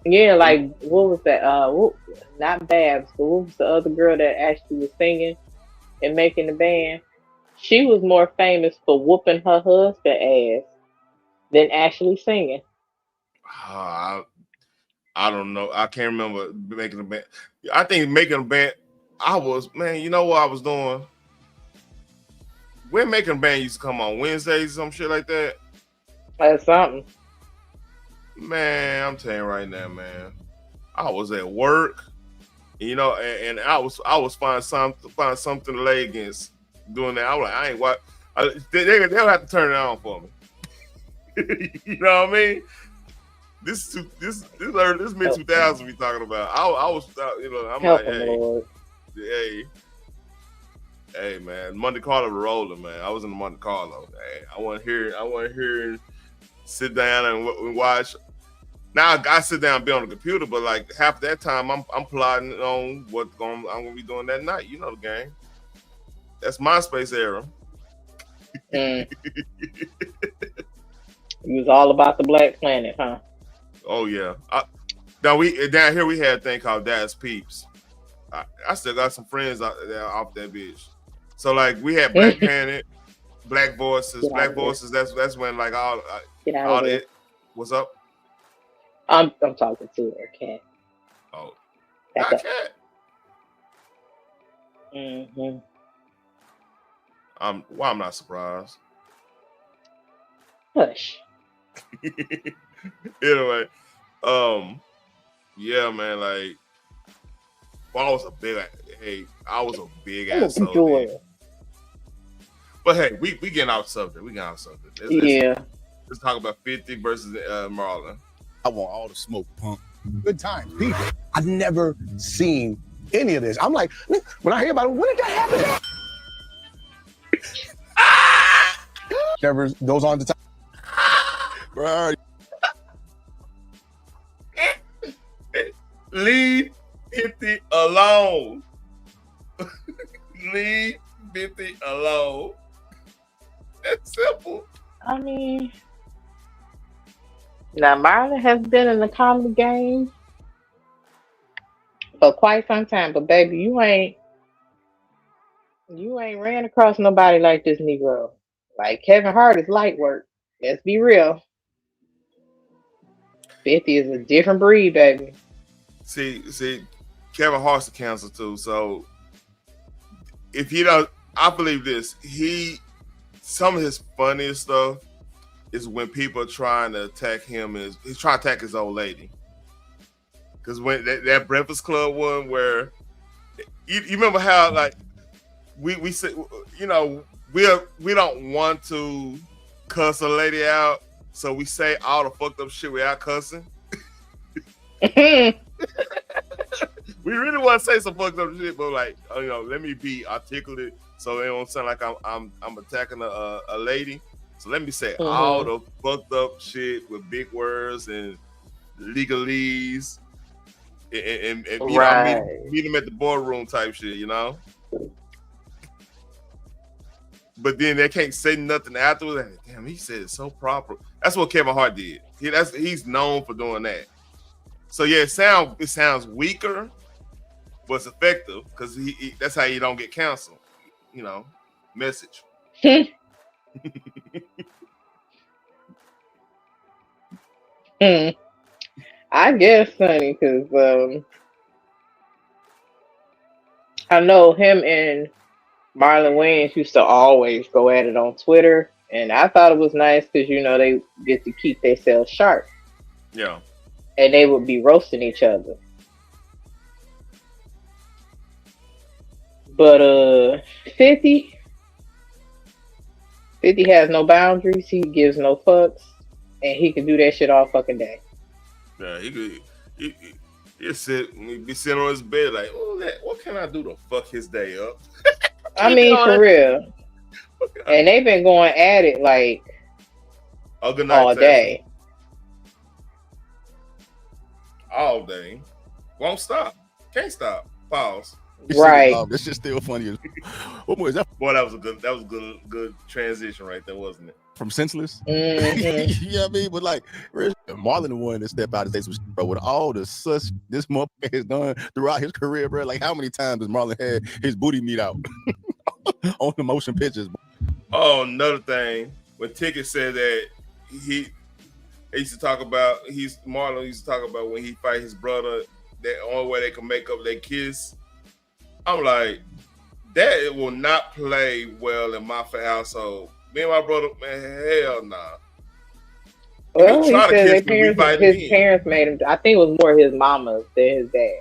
Yeah, like what was that? Not Babs, but what was the other girl that actually was singing and making the band? She was more famous for whooping her husband ass than actually singing. I don't know. I can't remember making a band. I think making a band. You know what I was doing? When making a band used to come on Wednesdays, some shit like that. That's something. Man, I'm telling you right now, man. I was at work, and I was finding something to lay against doing that. I was like, I ain't what. They'll have to turn it on for me. You know what I mean? This mid 2000s we talking about. I was, I'm Help like, him, Lord. hey, man, Monte Carlo rolling, man. I was in the Monte Carlo. Hey, I want to hear, sit down and watch. Now I sit down and be on the computer, but like half that time I'm plotting on I'm gonna be doing that night. You know the game. That's MySpace era. It was all about the Black Planet, huh? Oh yeah. Down here we had a thing called Dad's Peeps. I still got some friends out there off that bitch. So like we had Black Planet, Black Voices. Black Voices. That's when like all that. What's up? I'm talking to her, Cat. Oh, That's not Cat. Mm-hmm. I'm not surprised. Hush. Anyway, yeah, man, like, I was a big ass soldier. But hey, we getting out subject. Let's talk about 50 versus Marlan. I want all the smoke, punk. Good times, people. I've never seen any of this. I'm like, when I hear about it, when did that happen? Never goes on to talk. Bro, Leave 50 alone. Leave 50 alone. That's simple. I mean, now Marlan has been in the comedy game for quite some time, but baby, you ain't ran across nobody like this Negro. Like Kevin Hart is light work. Let's be real. 50 is a different breed, baby. See, Kevin Hart's a cancer too. So if you don't, I believe this. Some of his funniest stuff is when people are trying to attack him. He's trying to attack his old lady. Because when that Breakfast Club one, where you remember how like we say, we don't want to cuss a lady out, so we say all the fucked up shit without cussing. We really want to say some fucked up shit, but like, let me be articulate so it don't sound like I'm attacking a lady. So let me say all the fucked up shit with big words and legalese, and right. meet them at the boardroom type shit, But then they can't say nothing afterwards. Like, damn, he said it so proper. That's what Kevin Hart did. He's known for doing that. So yeah, it sounds weaker, but it's effective because that's how you don't get canceled. Message. I guess, honey, because I know him and Marlon Wayans used to always go at it on Twitter, and I thought it was nice because they get to keep themselves sharp. Yeah. And they would be roasting each other. But 50 has no boundaries. He gives no fucks, and he can do that shit all fucking day. Yeah, he could. He'd be sitting on his bed like, what can I do to fuck his day up? I mean, for real. And they've been going at it like all day. All day. Won't stop. Can't stop. Pause. Right. This shit's still funny. What more is that? Boy, that was a good transition right there, wasn't it? From Senseless? Mm-hmm. You know what I mean? But like, Marlon the one that stepped out and say some shit, bro, with all the sus this motherfucker has done throughout his career, bro. Like, how many times has Marlon had his booty meat out on the motion pictures? Oh, another thing. When Ticket said that he used to talk about, Marlon used to talk about when he fight his brother, that only way they can make up their kiss. I'm like, that will not play well in my household. Me and my brother, man, hell nah. Well, he said his parents made him. I think it was more his mama than his dad.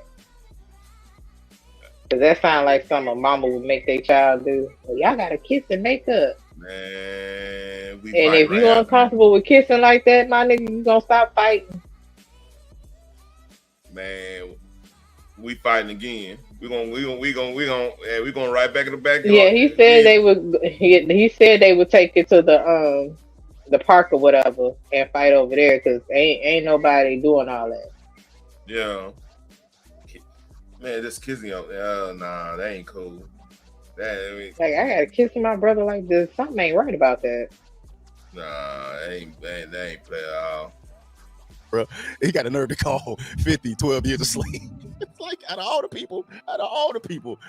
Because that sounds like something a mama would make their child do. Well, y'all got to kiss and make up. Man, and if you're uncomfortable with kissing like that, my nigga, you gonna stop fighting. Man, we fighting again. We gonna right back in the backyard. Yeah, he said they would. He said they would take it to the park or whatever and fight over there because ain't nobody doing all that. Yeah, man, just kissing up. Nah, that ain't cool. I gotta kiss my brother like this. Something ain't right about that. Nah, that ain't play at all. Bro, he got a nerve to call 50 12 years a slave. It's like out of all the people,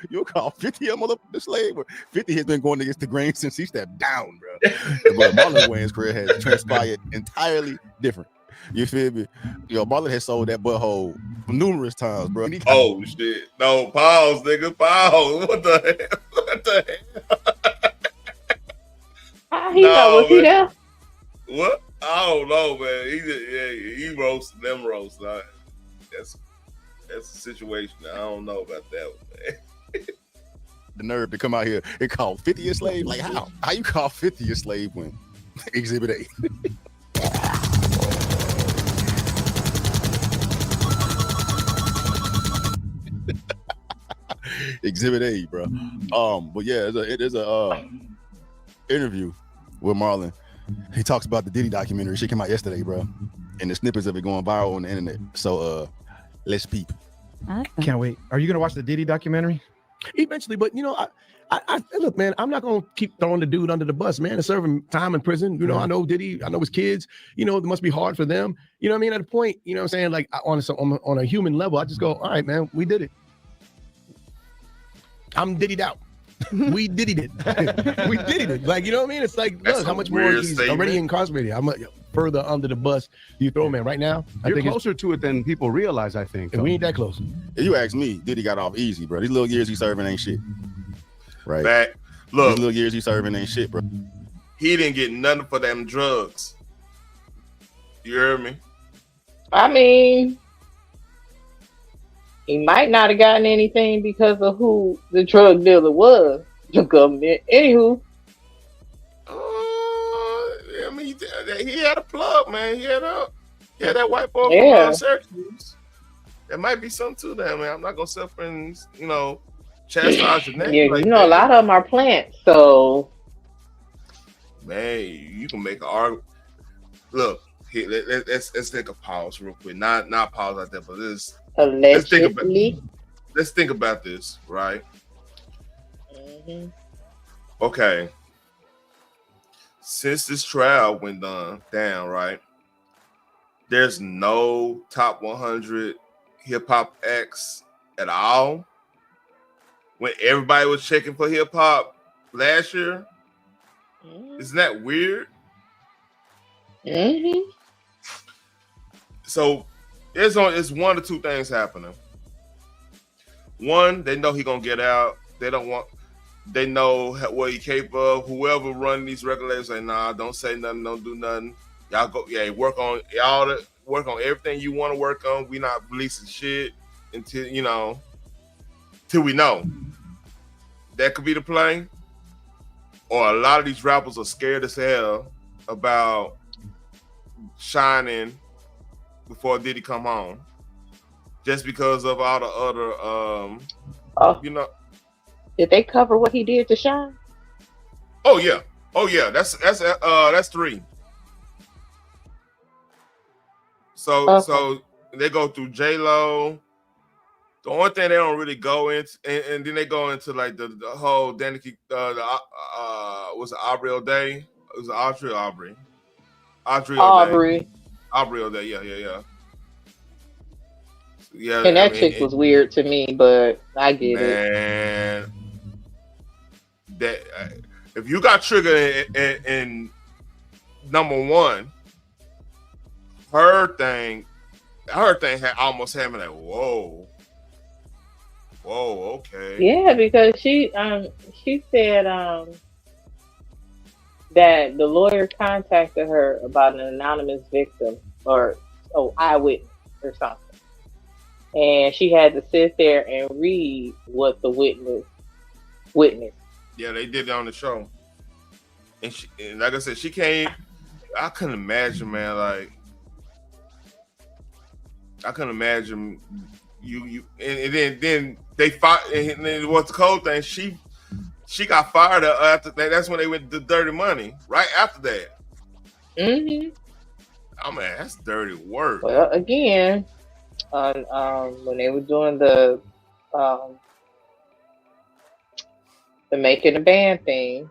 you'll call 50 a motherfucking slave. 50 has been going against the grain since he stepped down, bro. But Marlon Wayans' career has transpired entirely different. You feel me? Marlon has sold that butthole numerous times, bro. Oh shit! No, pause, nigga, pause. What the hell? What the hell? Was he there? What? I don't know, man. He roasted them roast. That's a situation. I don't know about that one, man. The nerve to come out here and call 50 a slave? Like how? How you call 50 a slave when Exhibit A? Exhibit A, bro. But yeah, it is a interview with Marlon. He talks about the Diddy documentary. Shit came out yesterday, bro, and the snippets of it going viral on the internet. So let's peep. Can't wait. Are you gonna watch the Diddy documentary? Eventually, but I look, man, I'm not gonna keep throwing the dude under the bus, man. It's serving time in prison. I know Diddy, I know his kids. It must be hard for them. You know what I mean? At a point, you know what I'm saying? Like on a human level, I just go, all right, man, we did it. I'm Diddy'd out. We Diddy'd it. We did it. Like, you know what I mean? It's like, look, how much more he's already incarcerated. How much further under the bus do you throw him in right now? You're closer to it than people realize, I think. We ain't that close. If you ask me, Diddy got off easy, bro. These little years he's serving ain't shit. Right. Look, these little years he's serving ain't shit, bro. He didn't get nothing for them drugs. You heard me? I mean, he might not have gotten anything because of who the drug dealer was, the government. Anywho. He had a plug, man. He had that white boy from Syracuse. There might be something to that, man. I'm not gonna sit up and chastise your Yeah, name like you know, a that. lot of them are plants, so Man, you can make an argument. Look, here, let's take a pause real quick. Not pause like that, but allegedly. let's think about this, right? Mhm. Okay. Since this trial went down, right? There's no top 100 hip hop acts at all. When everybody was checking for hip hop last year, isn't that weird? Mm-hmm. So it's one or two things happening. One, they know he gonna get out. They know what he capable of. Whoever run these regulators say, nah, don't say nothing, don't do nothing. Y'all go, work on everything you want to work on. We not releasing shit until till we know. That could be the play. Or a lot of these rappers are scared as hell about shining before Diddy come home, just because of all the other, Did they cover what he did to Sean? Oh yeah, that's 3. So they go through J-Lo. The only thing they don't really go into, and then they go into like the whole Danica, was it Aubrey O'Day? It was Audrey O'Day. Aubrey O'Day, yeah. Yeah, And that chick was weird to me, but I get it. Man, that if you got Trigger in number 1, her thing had almost had me like, whoa, okay. Yeah, because she said that the lawyer contacted her about an anonymous victim or eyewitness or something. And she had to sit there and read what the witnessed. Yeah, they did it on the show. And like I said, she came. I couldn't imagine, man. Like, I couldn't imagine you. And then they fought. And then what's the cold thing? She got fired after that. That's when they went to Dirty Money. Right after that. Mm-hmm. Oh man, that's dirty work. Well, again, when they were doing the making a band thing,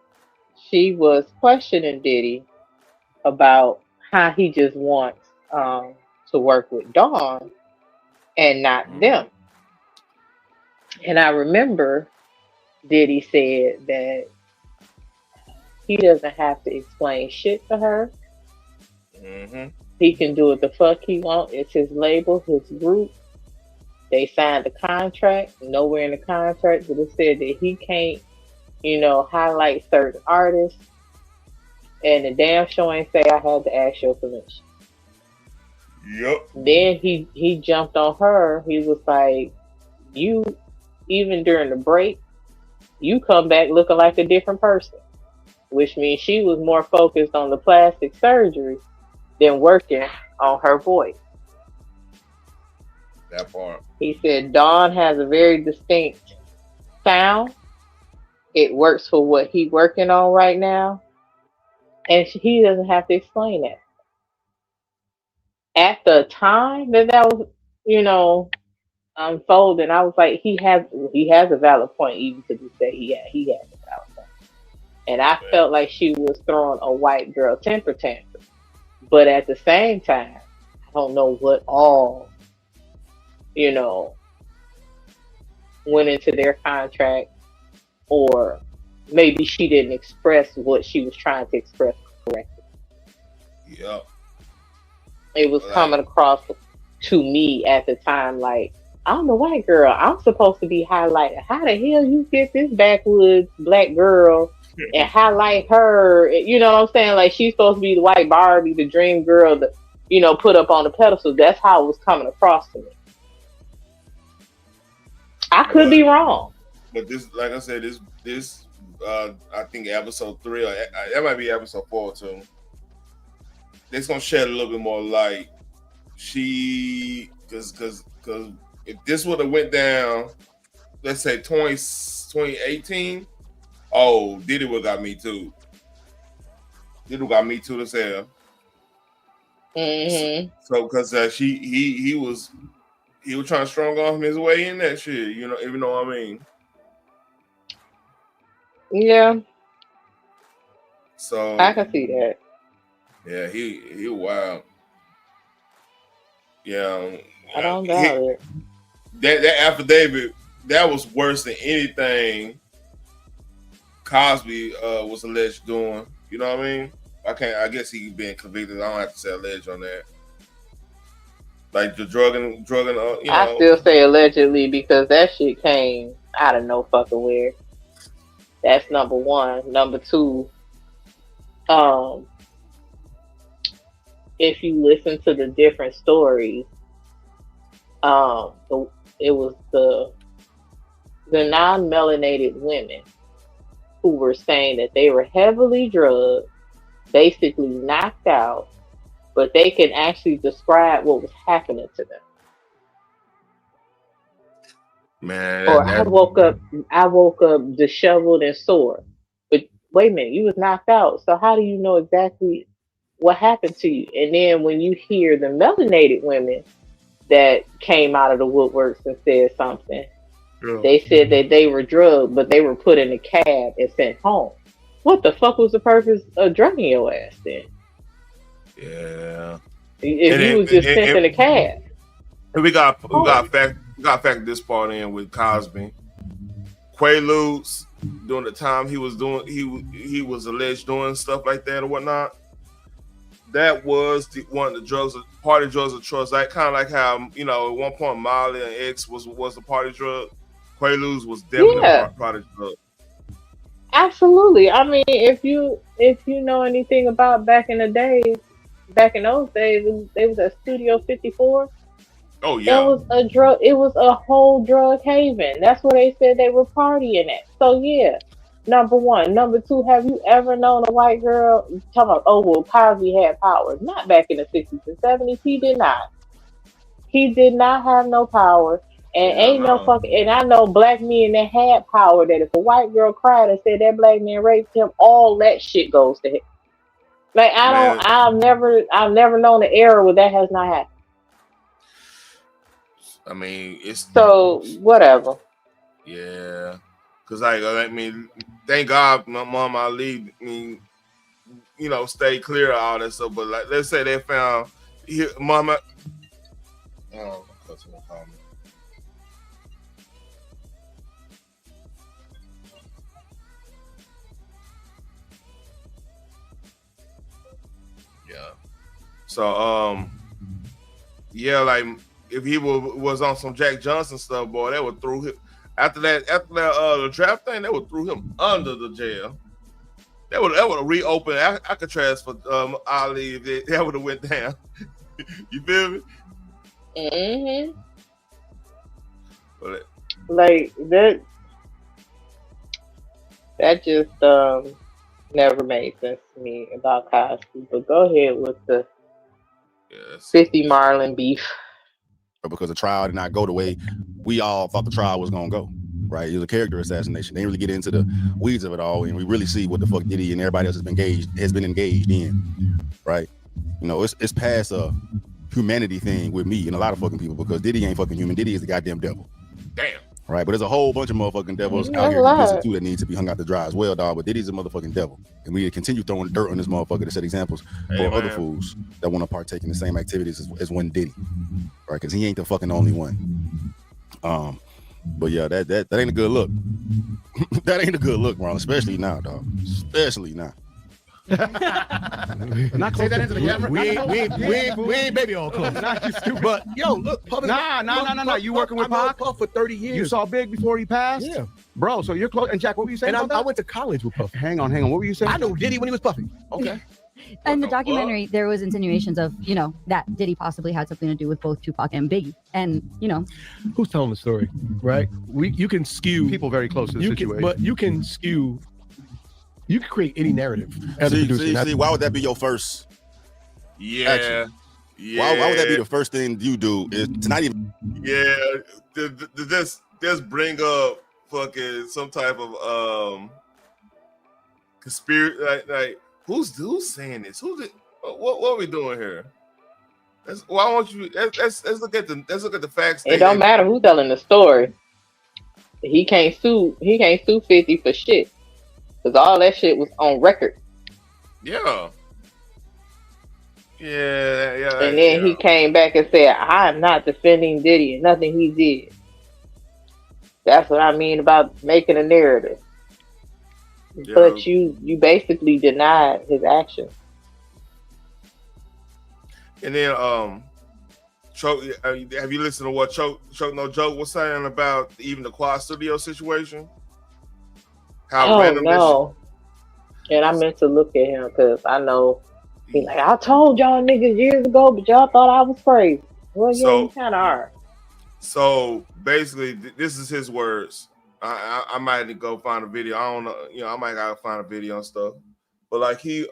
she was questioning Diddy about how he just wants to work with Dawn and not them. And I remember Diddy said that he doesn't have to explain shit to her. Mm-hmm. He can do what the fuck he wants. It's his label, his group. They signed the contract. Nowhere in the contract but it said that he can't, highlight certain artists. And the damn show ain't say I had to ask your permission. Yep. Then he jumped on her. He was like, you, even during the break, you come back looking like a different person. Which means she was more focused on the plastic surgery than working on her voice. That part. He said Dawn has a very distinct sound. It works for what he's working on right now. And he doesn't have to explain that. At the time that was, unfolding, I was like, he has a valid point, even to this day. He has a valid point. And I felt like she was throwing a white girl temper tantrum. But at the same time, I don't know what all, went into their contract, or maybe she didn't express what she was trying to express correctly. Yeah. It was coming across to me at the time like, I'm the white girl. I'm supposed to be highlighted. How the hell you get this backwoods black girl and highlight her? You know what I'm saying? Like, she's supposed to be the white Barbie, the dream girl, put up on the pedestal. That's how it was coming across to me. I could be wrong. But this, like I said, this I think episode 3, or that might be episode 4 too. It's gonna shed a little bit more light she, because if this would have went down, let's say 2018, oh, Diddy would have got Me Too. Diddy got Me Too as hell. Mm-hmm. So because he was trying to strong arm his way in that shit, you know, even though I mean. Yeah. So I can see that. Yeah, he wild. Yeah, I don't doubt it. That affidavit, that was worse than anything Cosby was alleged doing. You know what I mean? I guess he been convicted. I don't have to say alleged on that. Like the drugging. You know. I still say allegedly because that shit came out of no fucking where. That's number one. Number two, if you listen to the different stories, it was the non-melanated women who were saying that they were heavily drugged, basically knocked out, but they can actually describe what was happening to them. Man, Or I woke up disheveled and sore. But wait a minute, you was knocked out. So how do you know exactly what happened to you? And then when you hear the melanated women that came out of the woodworks and said something, they said that they were drugged, but they were put in a cab and sent home. What the fuck was the purpose of drugging your ass then? Yeah. If you was just sent in a cab. And we got factor this part in with Cosby. Quaaludes during the time he was alleged doing stuff like that or whatnot. That was one of the drugs, party drugs of choice. Like kind of like how, you know, at one point Marlan and X was the party drug. Quaaludes was definitely a party drug. Absolutely. I mean, if you know anything about back in those days, it was at Studio 54. Oh yeah. It was a whole drug haven. That's where they said they were partying at. So yeah. Number one. Number two, have you ever known a white girl talking about, oh well, Cosby had power? Not back in the 60s and 70s. He did not. He did not have no power. And and I know black men that had power, that if a white girl cried and said that black man raped him, all that shit goes to him. Like I've never known an era where that has not happened. I mean, it's so whatever. Yeah, because I mean, thank God, my mom Ali, you know, stay clear of all that stuff. But like, let's say they found mama. Oh, yeah. So yeah, like if he was on some Jack Johnson stuff, boy, they would throw him after the draft thing. They would throw him under the jail. That would have reopened Alcatraz for Ali. That would have went down. You feel me? Mm-hmm. But like that just never made sense to me about Cosby. But go ahead with the 50 Marlan beef. Because the trial did not go the way we all thought the trial was gonna go. Right? It was a character assassination. They didn't really get into the weeds of it all, and we really see what the fuck Diddy and everybody else has been engaged in. Right? You know, it's past a humanity thing with me and a lot of fucking people, because Diddy ain't fucking human. Diddy is the goddamn devil. Damn. Right? But there's a whole bunch of motherfucking devils out here in prison too that need to be hung out to dry as well, dog. But Diddy's a motherfucking devil, and we continue throwing dirt on this motherfucker to set examples for other fools that want to partake in the same activities as one Diddy, right? Because he ain't the fucking only one. But yeah, that ain't a good look. That ain't a good look, Marlon. Especially now, dog. Especially now. Not say that into the camera. We ain't baby all close. Not you stupid. But yo, look, Puff. Nah. You working with Puff for 30 years. You saw Big before he passed? Yeah. Bro, so you're close. And Jack, what were you saying? And I went to college with Puff. Hang on. What were you saying? I know Diddy when he was Puffy. Okay. In the documentary, there was insinuations of, you know, that Diddy possibly had something to do with both Tupac and Biggie. And, you know. Who's telling the story, right? You can skew. People very close to the situation. But you can skew. You can create any narrative as a producer. See, why would that be your first? Yeah. Why would that be the first thing you do? Is to not even. Yeah, just bring up fucking some type of conspiracy. Like who's saying this? What are we doing here? Why won't you? Let's look at the facts. It don't matter who's telling the story. He can't sue 50 for shit because all that shit was on record. Yeah. And then he came back and said, "I'm not defending Diddy and nothing he did." That's what I mean about making a narrative. Yeah. But you basically denied his actions. And then Choke, have you listened to what Choke No Joke was saying about even the Quad Studio situation? How random no. And I meant to look at him because I know he's like, I told y'all niggas years ago, but y'all thought I was crazy. Well, yeah, you kind of are. So basically, this is his words. I might go find a video. I don't know. I might gotta find a video and stuff. But like he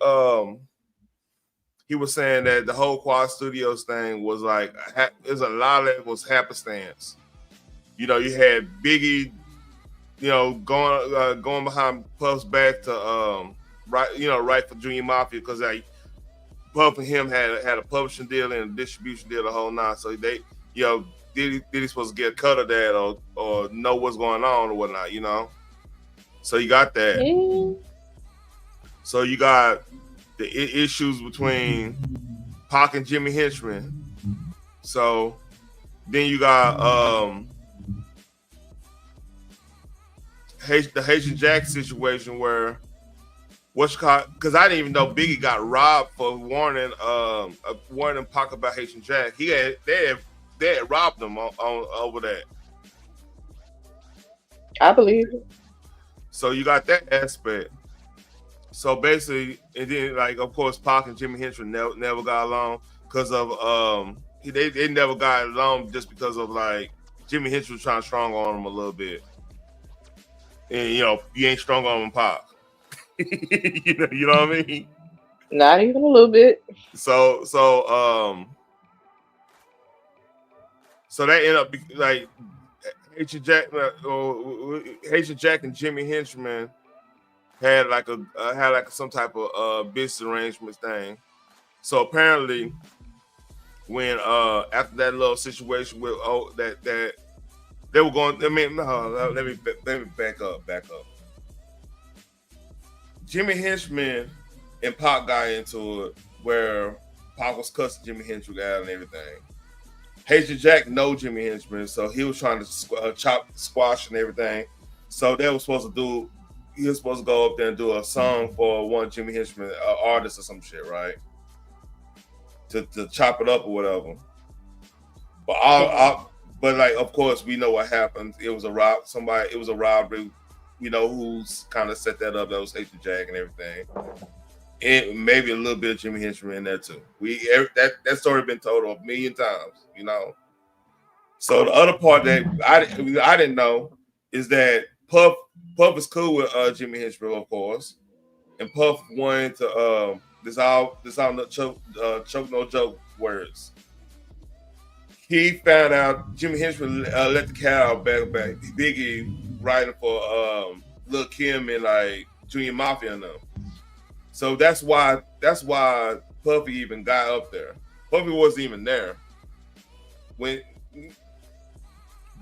was saying that the whole Quad Studios thing was like, there's a lot of it was happenstance. You had Biggie, going behind Puff's back to right for Junior Mafia because like Puff and him had a publishing deal and a distribution deal the whole night. So they, Diddy supposed to get a cut of that or know what's going on or whatnot, So you got that. Mm. So you got the issues between Pac and Jimmy Henchman. So then you got the Haitian Jack situation where because I didn't even know Biggie got robbed for warning Pac about Haitian Jack. They had robbed him on over that. I believe it. So you got that aspect. So basically, and then like of course Pac and Jimmy Henchman never got along because of they never got along just because of like Jimmy Henchman was trying to strong on him a little bit, and you ain't strong on him, Pac. you know what I mean? Not even a little bit. So that ended up like Haitian Jack and Jimmy Henchman had like some type of business arrangement thing. So apparently, when after that little situation with that they were going. I mean, no, let me back up. Jimmy Henchman and Pac got into it where Pac was cussing Jimmy Henchman out and everything. Haitian Jack know Jimmy Henchman, so he was trying to squash and everything. So they were supposed to do. He was supposed to go up there and do a song for one Jimmy Henchman artist or some shit, right? To chop it up or whatever. But but like, of course, we know what happened. It was a robbery. Who's kind of set that up. That was Haitian Jack and everything. And maybe a little bit of Jimmy Henchman in there too. That story been told a million times, So the other part that I didn't know is that Puff is cool with Jimmy Henchman, of course, and Puff wanted to this all no choke no joke words. He found out Jimmy Henchman let the cat out back. Biggie writing for Lil Kim and like Junior Mafia and them. So that's why Puffy even got up there. Puffy wasn't even there when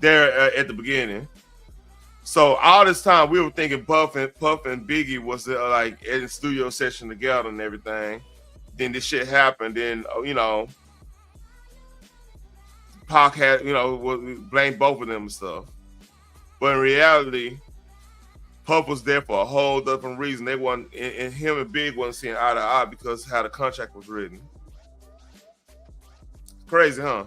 at the beginning. So all this time we were thinking Puff and Biggie was like in the studio session together and everything. Then this shit happened. Then Pac had blamed both of them and stuff. But in reality, Puff was there for a whole different reason. They wasn't, and him and Big wasn't seeing eye to eye because how the contract was written. Crazy, huh?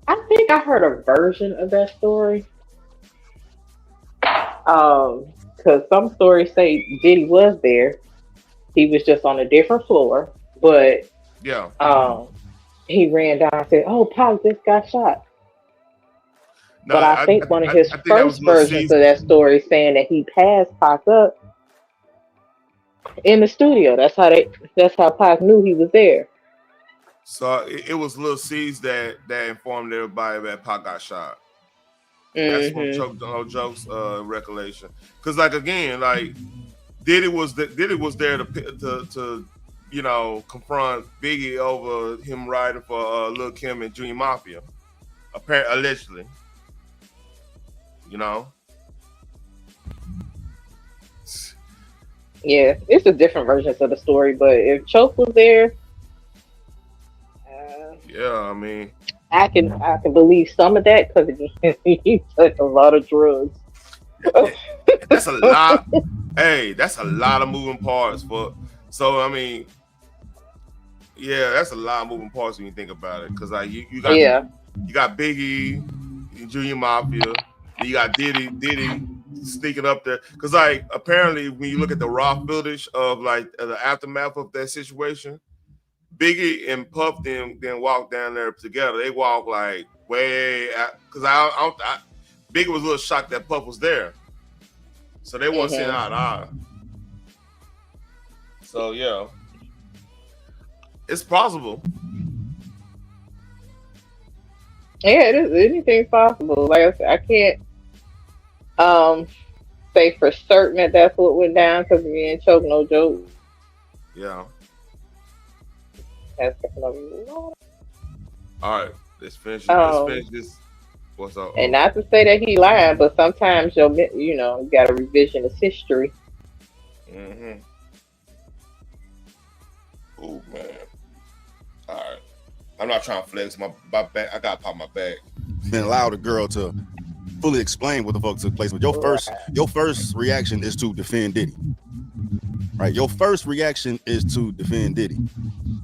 I think I heard a version of that story. Because some stories say Diddy was there. He was just on a different floor. But yeah, he ran down and said, "Oh, Pac just got shot." No, but I think one of his first versions of that story saying that he passed Pac up in the studio. That's how Pac knew he was there. So it was Lil C's that informed everybody that Pac got shot. That's from No Jokes recollection. Because like again, like Diddy was there to you know, confront Biggie over him riding for Lil Kim and Junior Mafia, allegedly. You know. Yeah, it's a different versions of the story, but if Choke was there, yeah, I mean, I can believe some of that because he took a lot of drugs. That's a lot. Hey, that's a lot of moving parts for. So I mean, yeah, that's a lot of moving parts when you think about it. Because like you got Biggie, Junior Mafia, you got Diddy sneaking up there. Because like apparently when you look at the raw footage of like the aftermath of that situation, Biggie and Puff then walk down there together. They walk like way because Biggie was a little shocked that Puff was there, so they weren't seeing eye to eye. So yeah, it's possible. Yeah, it is. Anything's possible. Like I said, I can't say for certain that's what went down because me and Choke no joke. Yeah. All right, let's finish this. What's up? And not to say that he lied, but sometimes you got to revisionist history. Oh man. All right. I'm not trying to flex my back. I gotta pop my bag. Then allow the girl to fully explain what the fuck took place. But your first reaction is to defend Diddy. Right? Your first reaction is to defend Diddy,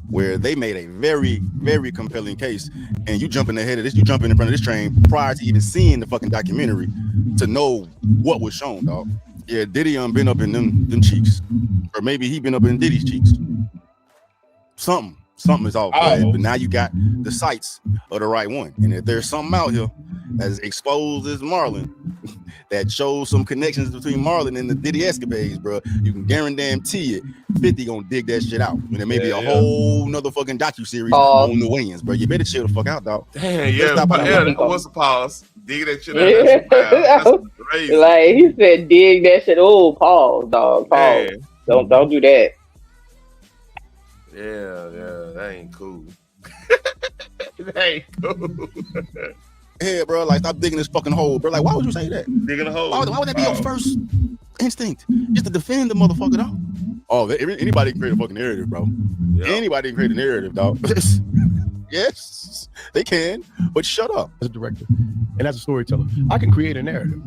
where they made a very, very compelling case, and you jumping ahead of this, you jumping in front of this train prior to even seeing the fucking documentary to know what was shown, dog. Yeah, Diddy been up in them cheeks, or maybe he been up in Diddy's cheeks. Something is off, but now you got the sights of the right one, and if there's something out here as exposed as Marlan that shows some connections between Marlan and the Diddy escapades, bro, you can guarantee it. 50 gonna dig that shit out, and there may be a whole nother fucking docu-series on the weightings, bro. You better chill the fuck out, dog. Damn, what's the pause? Dig that shit out. That's crazy. Like he said, dig that shit. Oh, pause, dog. Pause. Don't do that. Yeah, that ain't cool. That ain't cool. Yeah, bro, like stop digging this fucking hole, bro. Like, why would you say that? Digging a hole. Why would that be your first instinct? Just to defend the motherfucker, dog. Oh, anybody can create a fucking narrative, bro. Yep. Anybody can create a narrative, dog. Yes, they can, but shut up. As a director and as a storyteller, I can create a narrative.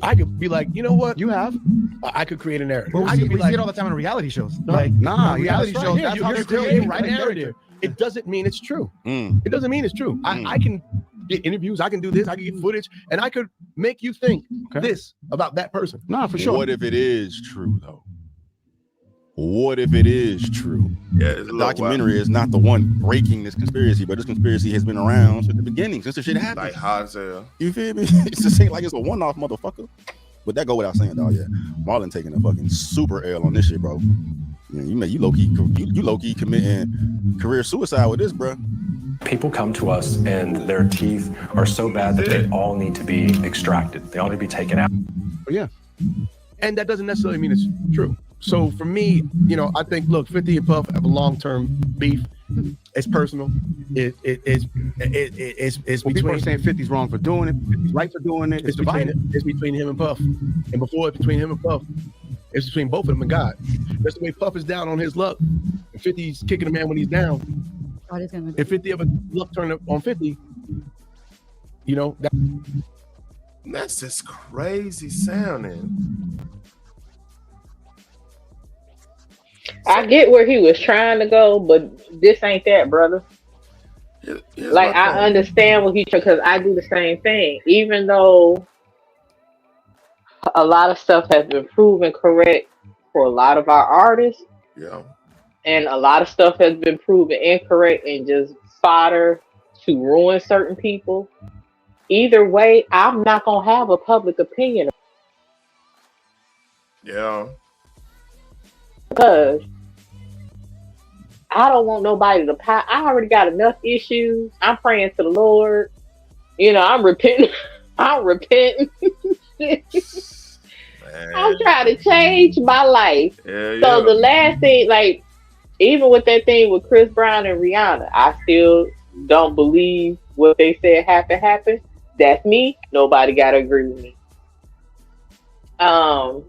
I could be like, you know what? You have. I could create a narrative. Well, I could be see it all the time in reality shows. Reality shows. That's how you're they creating a narrative. It doesn't mean it's true. It doesn't mean it's true. I can get interviews. I can do this. I can get footage, and I could make you think this about that person. Nah, for sure. What if it is true though? What if it is true? Yeah, the documentary is not the one breaking this conspiracy, but this conspiracy has been around since the beginning, since the shit happened. Like hot as hell. You feel me? It just ain't like it's a one-off, motherfucker. But that go without saying, dog. Yeah, Marlan taking a fucking super L on this shit, bro. You low key committing career suicide with this, bro. People come to us and their teeth are so bad that they all need to be extracted. They all need to be taken out. Yeah, and that doesn't necessarily mean it's true. So for me, I think, look, 50 and Puff have a long-term beef. It's personal. It's well, between. People are saying 50's wrong for doing it. 50's right for doing it. It's between him and Puff. And before it's between him and Puff, it's between both of them and God. That's the way Puff is down on his luck. And 50's kicking a man when he's down. If 50 ever luck turned up on 50, that's just crazy sounding. I get where he was trying to go, but this ain't that, brother. Like, I understand what because I do the same thing. Even though a lot of stuff has been proven correct for a lot of our artists, and a lot of stuff has been proven incorrect and just fodder to ruin certain people. Either way, I'm not gonna have a public opinion. Yeah. because I don't want nobody to I already got enough issues. I'm praying to the Lord. You know, I'm repenting. I'm repenting. I'm trying to change my life. So the last thing, like, even with that thing with Chris Brown and Rihanna, I still don't believe what they said happened. That's me. Nobody gotta agree with me. But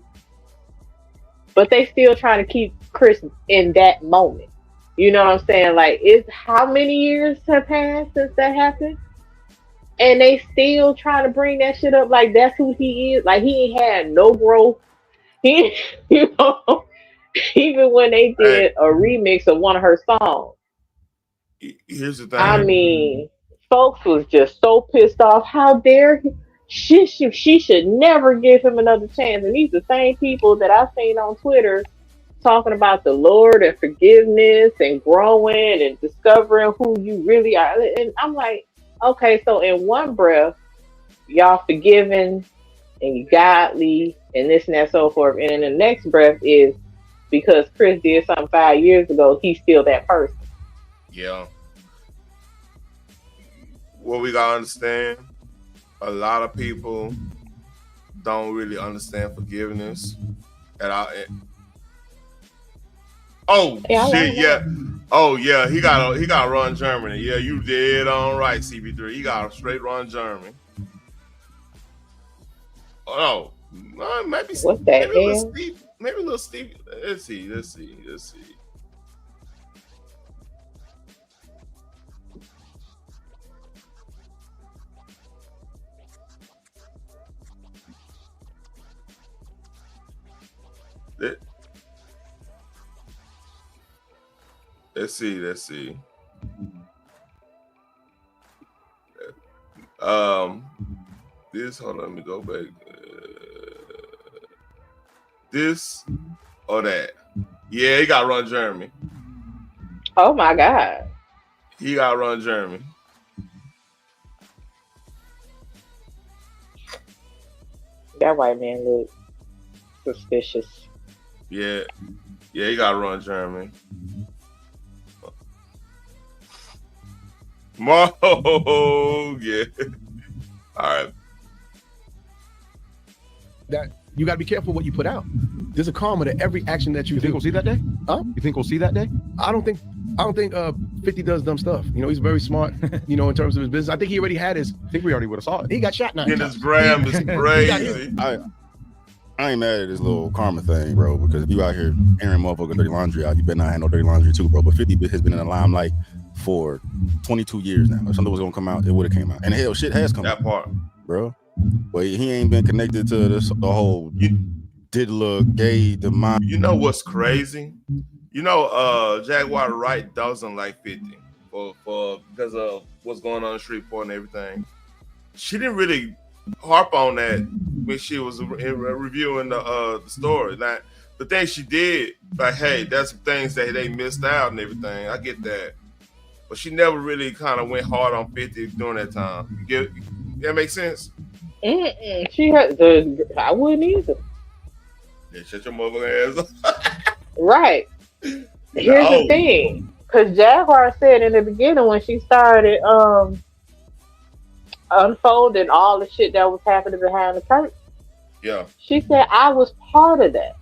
they still trying to keep Chris in that moment. You know what I'm saying? Like, it's how many years have passed since that happened? And they still trying to bring that shit up like that's who he is. Like, he ain't had no growth. He, you know, even when they did a remix of one of her songs. Here's the thing. I mean, folks was just so pissed off. How dare he? She should never give him another chance. And these are the same people that I've seen on Twitter talking about the Lord and forgiveness and growing and discovering who you really are. And I'm like, okay, so in one breath, y'all forgiven and you godly and this and that, so forth. And in the next breath is because Chris did something 5 years ago, he's still that person. Yeah. What we gotta understand, a lot of people don't really understand forgiveness at all. Oh shit, yeah. Oh yeah, he got to run Germany. Yeah, you did all right, CB3. He got a straight run Germany. Oh, maybe what the hell? Maybe a little Steve. Let's see. Let's see. This, hold on, let me go back. This or that. Yeah, he got to run Jeremy. Oh my God. He got to run Jeremy. That white man look suspicious. Yeah, he got to run Jeremy. Yeah. All right. That you got to be careful what you put out. There's a karma to every action that you do. Think we'll see that day? Huh? You think we'll see that day? I don't think 50 does dumb stuff. You know, he's very smart, you know, in terms of his business. I think he already had his. I think we already would have saw it. He got shot now. And his gram is crazy. I ain't mad at this little karma thing, bro, because if you out here airing motherfucking dirty laundry out, you better not have no dirty laundry too, bro. But 50 has been in the limelight for 22 years now. If something was gonna come out, it would have came out. And hell, shit has come out. That part. Bro. But he ain't been connected to the whole diddler, gay, the mind. You know what's crazy? You know, Jaguar Wright doesn't like 50 for because of what's going on in Shreveport and everything. She didn't really harp on that when she was reviewing the story. Now, the thing she did, like, hey, that's some things that they missed out and everything. I get that. But she never really kind of went hard on 50 during that time. That makes sense? She had I wouldn't either. Yeah, shut your motherfucking ass up. Right. Here's the thing. Because Jaguar said in the beginning when she started unfolding all the shit that was happening behind the curtain. Yeah. She said, I was part of that.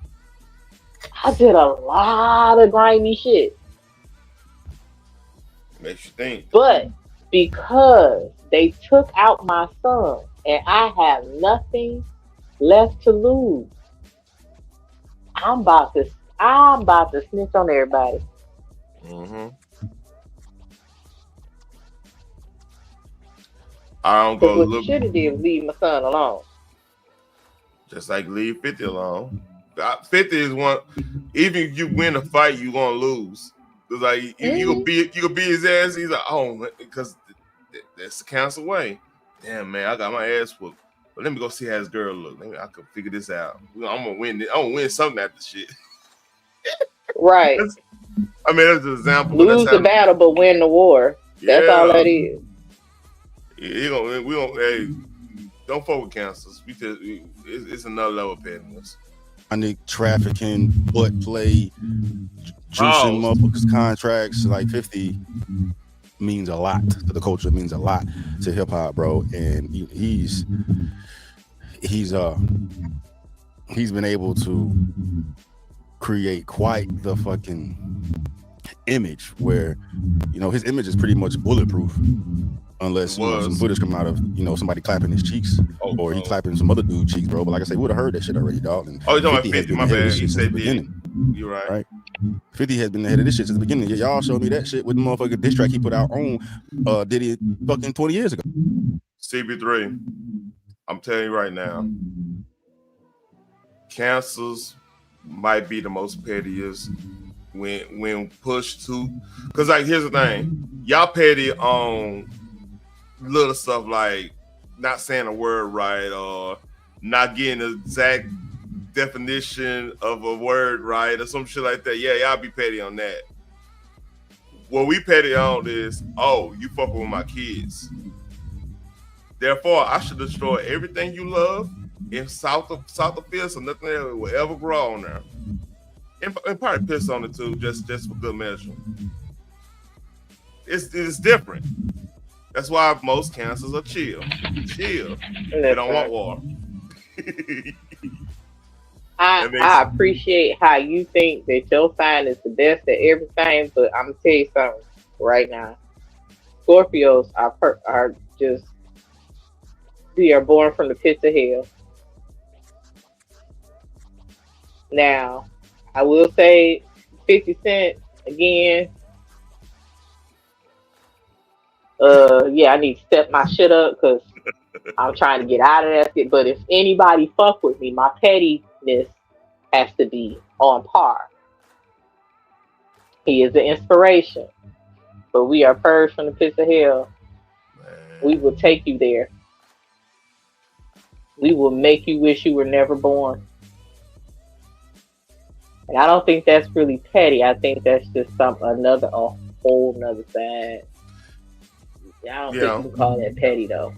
I did a lot of grimy shit. Makes you think. But because they took out my son and I have nothing left to lose, I'm about to snitch on everybody. Mm-hmm. I don't go what look. you should have did was leave my son alone. Just like leave 50 alone. 50 is one. Even if you win a fight, you gonna lose. Cause like you gonna beat his ass. He's like, oh, because that's the council way. Damn man, I got my ass whooped. But let me go see how his girl look. I can figure this out. I'm gonna win. I'm gonna win something after shit. Right. I mean, that's an example. Lose the battle, but win the war. That's all that is. We don't. Hey, don't fuck with cancers. It's another level of pettiness. trafficking, butt play, juicing motherfuckers contracts. Like 50 means a lot to the culture, means a lot to hip hop, bro. And he's been able to create quite the fucking image where, you know, his image is pretty much bulletproof unless, you know, some footage come out of, you know, somebody clapping his cheeks or he clapping some other dude cheeks, bro. But like I said, we would have heard that shit already, dog. And you're talking 50 about 50, my bad. You said beginning. You're right. Right. 50 has been ahead of this shit since the beginning. Y'all showed me that shit with the motherfucking diss track he put out on Diddy fucking 20 years ago. CB3, I'm telling you right now, cancels might be the most pettiest when pushed to, because like here's the thing, y'all petty on little stuff like not saying a word right or not getting the exact definition of a word right or some shit like that. Yeah, y'all be petty on that. What we petty on is, oh, you fucking with my kids, therefore I should destroy everything you love in south of field so nothing else will ever grow on there. And probably piss on it too, just for good measure. It's different. That's why most cancers are chill. They don't want war. I appreciate how you think that your sign is the best at everything, but I'm gonna tell you something right now. Scorpios are just, we are born from the pits of hell. Now, I will say 50 Cent again. Yeah, I need to step my shit up because I'm trying to get out of that shit. But if anybody fuck with me, my pettiness has to be on par. He is an inspiration. But we are purged from the pits of hell. We will take you there. We will make you wish you were never born. And I don't think that's really petty. I think that's just a whole nother side. I don't think you can call that petty though.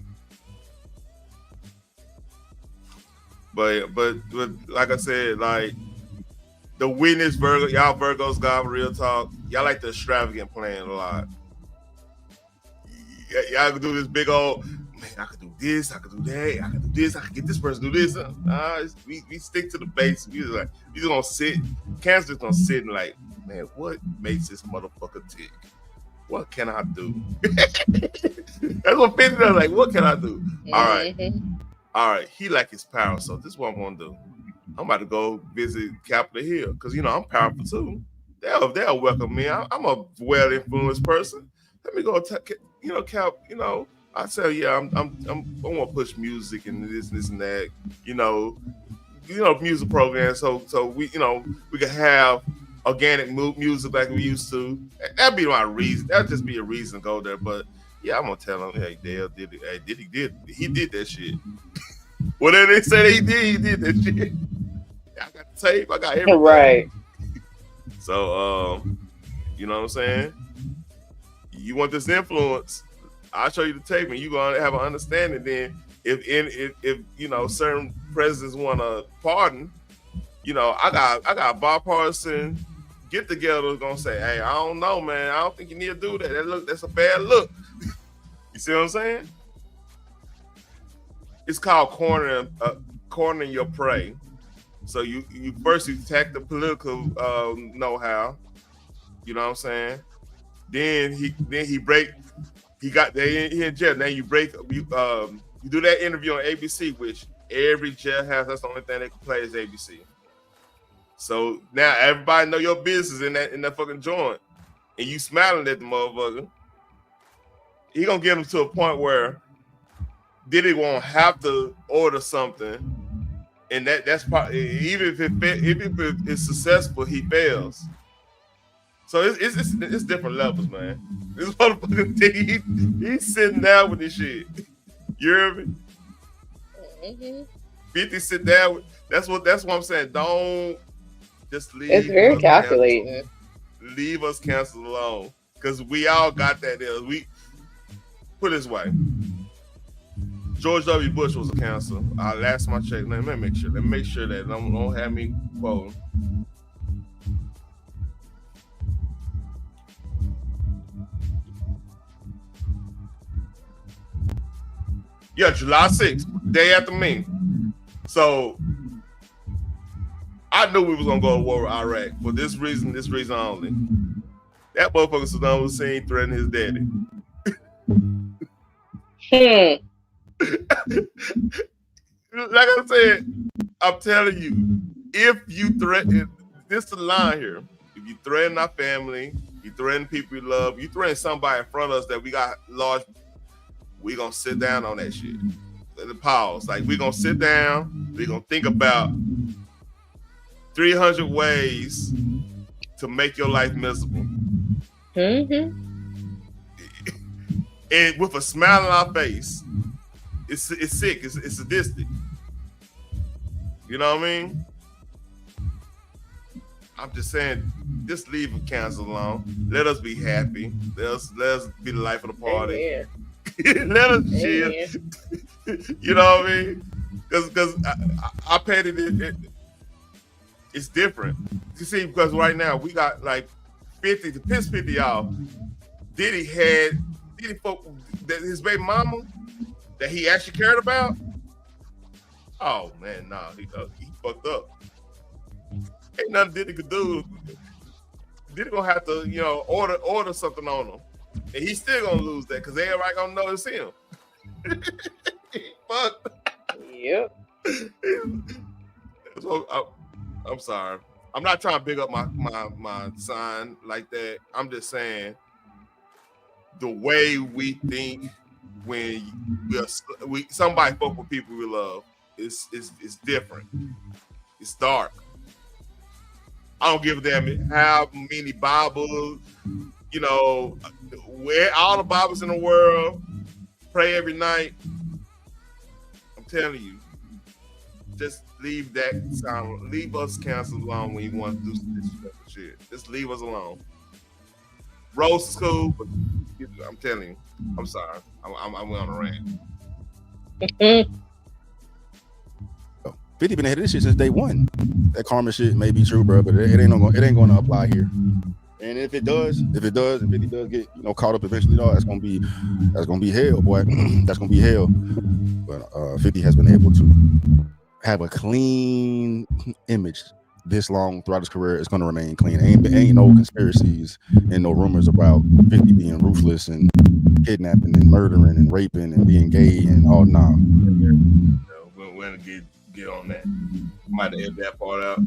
But like I said, like the witness Virgo, y'all Virgos got real talk. Y'all like the extravagant plan a lot. Y'all can do this big old, man, I could do this, I could do that, I could do this, I could get this person to do this. We stick to the base. We just gonna sit. Cancer's gonna sit and like, man, what makes this motherfucker tick? What can I do? That's what 50 does. Like, what can I do? All right. He like his power, so this is what I'm gonna do. I'm about to go visit Capitol Hill because you know I'm powerful too. They'll welcome me. I'm a well influenced person. Let me go, Cap. You know, I say, yeah, I want to push music and this and that. You know, music programs. So we can have organic music like we used to. That'd be my reason. That'd just be a reason to go there. But yeah, I'm gonna tell him, hey, Dale did it. Hey, he did that shit. Whatever they say he did that shit. I got the tape. I got everything. Right. So, you know what I'm saying? You want this influence? I'll show you the tape, and you gonna have an understanding. Then, if you know certain presidents want to pardon, you know, I got bipartisan get-togethers gonna say, hey, I don't know, man. I don't think you need to do that. That's a bad look. You see what I'm saying? It's called cornering your prey. So you first attack the political know-how. You know what I'm saying? Then he got he in jail. Now you do that interview on ABC, which every jail has. That's the only thing they can play is ABC. So now everybody know your business in that fucking joint, and you smiling at the motherfucker. He gonna get him to a point where Diddy won't have to order something, and that's probably even if it's successful, he fails. So it's different levels, man. This motherfucker thing, he's sitting down with this shit. You hear me? 50 sit down with, that's what I'm saying. Don't just leave. It's very calculating. Leave us canceled alone, because we all got that. We put it this way: George W. Bush was a cancer. Last my check. Let me make sure. Let me make sure that don't have me quoting. Yeah, July 6th, day after me. So I knew we was gonna go to war with Iraq for this reason only. That motherfucker Saddam Hussein threatened his daddy. Like I said, I'm telling you, if you threaten, this is the line here. If you threaten our family, you threaten people we love, you threaten somebody in front of us that we got large, we gonna sit down on that shit. Let it pause. Like, we gonna sit down, we gonna think about 300 ways to make your life miserable. Mm-hmm. And with a smile on our face. It's sick. It's sadistic. You know what I mean? I'm just saying, just leave the cancer alone. Let us be happy. Let us be the life of the party. Let us chill. You know what I mean? Because I petty it's different. You see, because right now we got like 50 to piss 50 off. Diddy folk, his baby mama that he actually cared about. Oh man, nah, he fucked up. Ain't nothing Diddy could do. Diddy gonna have to, order something on him, and he's still gonna lose that because everybody gonna know it's him. Fuck. Yep. So, I'm sorry. I'm not trying to big up my son like that. I'm just saying the way we think when somebody fuck with people we love is different. It's dark. I don't give a damn how many Bibles, where all the Bibles in the world, pray every night. I'm telling you, just leave that sound. Leave us cancer alone when you want to do this shit. Just leave us alone. Roast is cool, but I'm telling you, I'm sorry. I'm on a rant. 50 been ahead of this shit since day one. That karma shit may be true, bro, but it ain't going to apply here. And if 50 does get caught up eventually, though, that's gonna be hell, boy. That's gonna be hell. But 50 has been able to have a clean image this long throughout his career. It's gonna remain clean. Ain't no conspiracies and no rumors about 50 being ruthless and kidnapping and murdering and raping and being gay and all. Nah. We're gonna get on that. Might have edit that part out.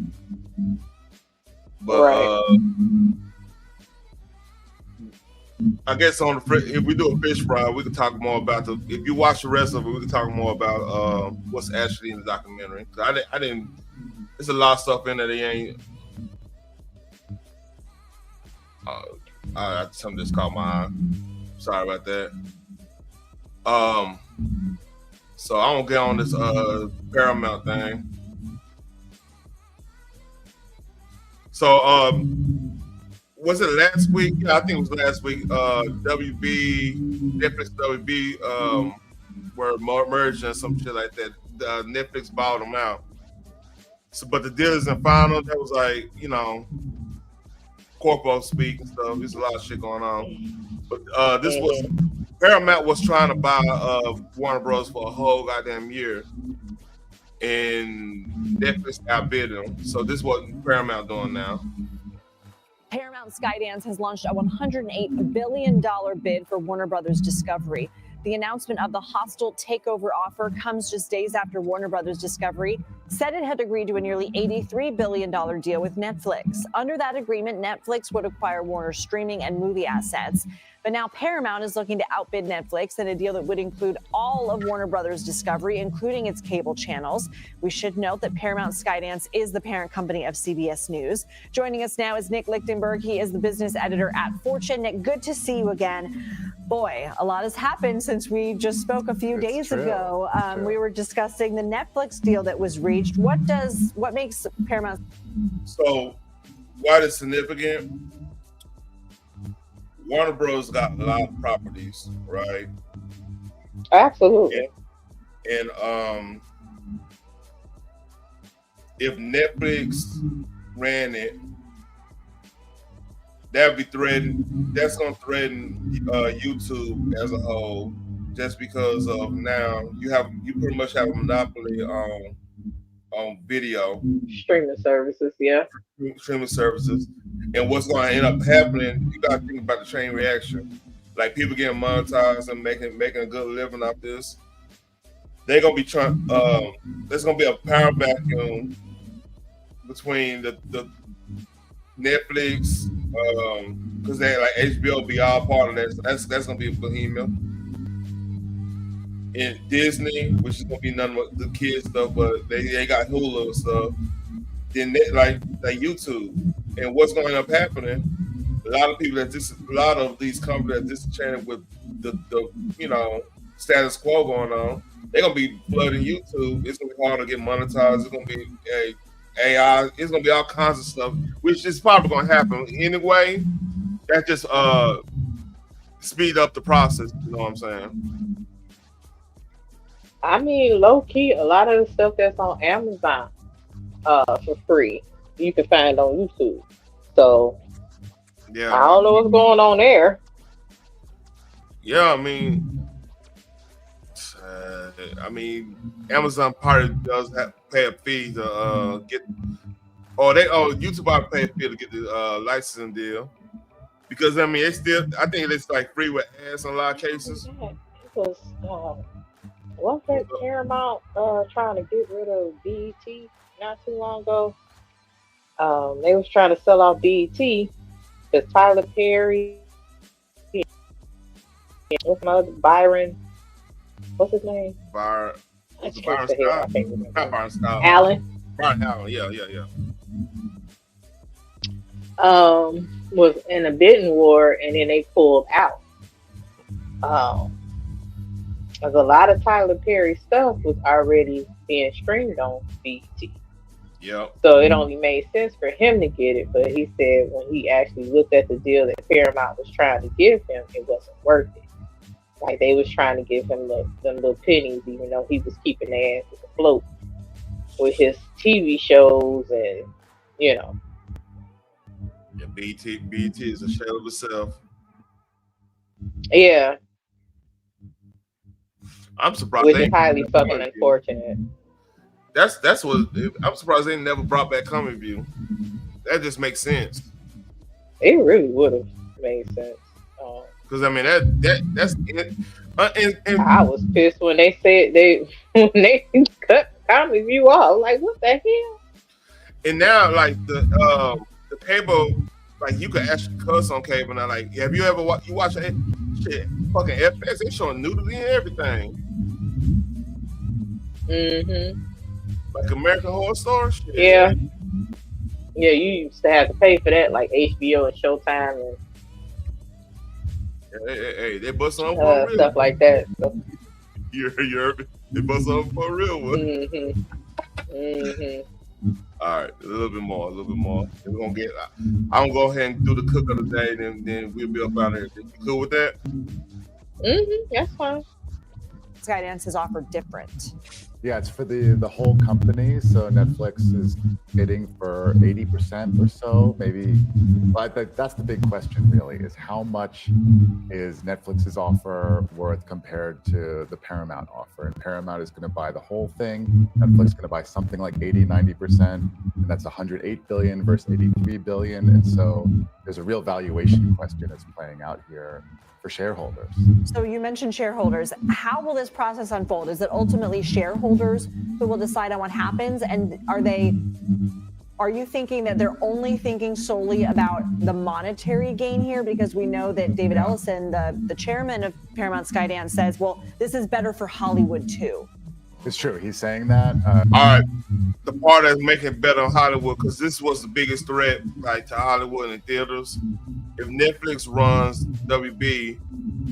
But right. I guess if we do a fish fry, we can talk more about if you watch the rest of it, we can talk more about what's actually in the documentary. I didn't. There's a lot of stuff in there that ain't. Something just caught my eye. Sorry about that. So I won't get on this Paramount thing. So was it last week? Yeah, I think it was last week. Netflix WB were merged and some shit like that. Netflix bought them out. So, but the deal isn't final. That was like, corpo speak and stuff. There's a lot of shit going on. But Paramount was trying to buy Warner Bros. For a whole goddamn year, and Netflix outbid them. So this is what Paramount doing now. Paramount Skydance has launched a $108 billion bid for Warner Brothers Discovery. The announcement of the hostile takeover offer comes just days after Warner Brothers Discovery said it had agreed to a nearly $83 billion deal with Netflix. Under that agreement, Netflix would acquire Warner's streaming and movie assets. But now Paramount is looking to outbid Netflix in a deal that would include all of Warner Brothers Discovery, including its cable channels. We should note that Paramount Skydance is the parent company of CBS News. Joining us now is Nick Lichtenberg. He is the business editor at Fortune. Nick, good to see you again. Boy, a lot has happened since we just spoke a few days ago. We were discussing the Netflix deal that was reached. What makes Paramount? So, why it's significant? Warner Bros. Got a lot of properties, right? Absolutely. And if Netflix ran it, that'd be threatened. That's gonna threaten YouTube as a whole, just because of now you pretty much have a monopoly on video Streaming services, yeah. streaming services. And what's going to end up happening? You got to think about the chain reaction. Like people getting monetized and making a good living off this. They're gonna be trying. There's gonna be a power vacuum between the Netflix, because they like HBO be all part of that. So that's gonna be a behemoth. And Disney, which is gonna be none of the kids stuff, but they got Hulu and stuff. Then like YouTube, and what's going to end up happening? A lot of these companies that disenchanted with the status quo going on. They're gonna be flooding YouTube. It's gonna be hard to get monetized. It's gonna be AI. It's gonna be all kinds of stuff, which is probably gonna happen anyway. That just speed up the process. You know what I'm saying? I mean, low key, a lot of the stuff that's on Amazon for free, you can find on YouTube. So yeah, I don't know what's going on there. Yeah, I mean, Amazon probably does have to pay a fee to get, YouTube probably pay a fee to get the licensing deal, because I mean, I think it's like free with ads in a lot of cases. Wasn't that Paramount trying to get rid of BET not too long ago? They was trying to sell off BET because Tyler Perry, what's my other Byron? What's his name? Byron Scott. Not Byron Scott. Allen. Byron Allen. Yeah. Was in a bidding war, and then they pulled out. Because a lot of Tyler Perry stuff was already being streamed on BET. Yep. So it only made sense for him to get it, but he said when he actually looked at the deal that Paramount was trying to give him, it wasn't worth it. Like they was trying to give him them little pennies, even though he was keeping their asses afloat with his TV shows and Yeah, BET is a shell of itself. Yeah. I'm surprised. Which is highly fucking unfortunate. That's what I'm surprised they never brought back Comic View. That just makes sense. It really would have made sense. Because I mean that's it. And I was pissed when they said when they cut Comic View off. Like, what the hell? And now like the cable, like you can actually cuss on cable now. Like, have you ever watch it? Shit, fucking FX, they showing nudity and everything. Mm-hmm. Like American Horror Story. Shit. Yeah. Yeah, you used to have to pay for that, like HBO and Showtime and hey, they bust on for a real stuff like that. So. You heard me? They bust on for a real one. Mm-hmm. Mm-hmm. All right, a little bit more. We're gonna get. I'm gonna go ahead and do the cook of the day, then we'll be up out there. You cool with that? Mm-hmm. That's fine. Skydance has offered different. Yeah, it's for the whole company. So Netflix is bidding for 80% or so, maybe. But that's the big question, really, is how much is Netflix's offer worth compared to the Paramount offer? And Paramount is going to buy the whole thing. Netflix is going to buy something like 80-90%, and that's 108 billion versus 83 billion. And so there's a real valuation question that's playing out here for shareholders. So you mentioned shareholders. How will this process unfold? Is it ultimately shareholders who will decide on what happens? And are you thinking that they're only thinking solely about the monetary gain here? Because we know that David Ellison, the chairman of Paramount Skydance, says, well, this is better for Hollywood too. It's true. He's saying that. All right. The part that's making it better in Hollywood, because this was the biggest threat, like to Hollywood and theaters. If Netflix runs WB,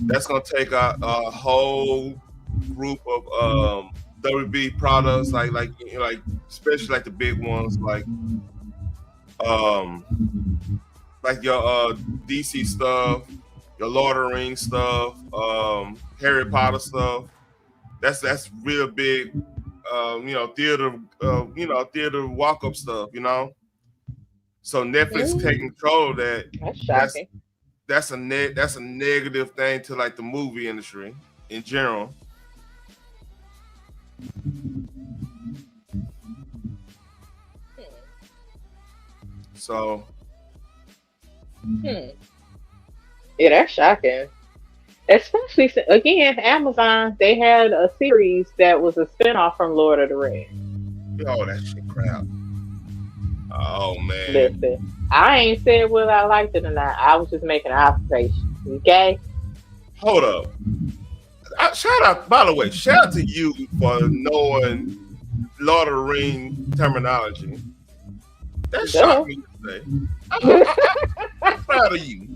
that's gonna take a whole group of WB products, like especially like the big ones, like your DC stuff, your Lord of the Rings stuff, Harry Potter stuff. That's real big, theater, theater walk up stuff, So Netflix taking control of that. That's shocking. That's a negative thing to like the movie industry in general. So. Yeah, that's shocking. Especially again, Amazon. They had a series that was a spinoff from Lord of the Rings. Oh, that shit crap. Oh man. Listen, I ain't said whether I liked it or not. I was just making an observation. Okay. Hold up. Shout out. By the way, shout out to you for knowing Lord of the Rings terminology. That shocked me today. I'm proud of you.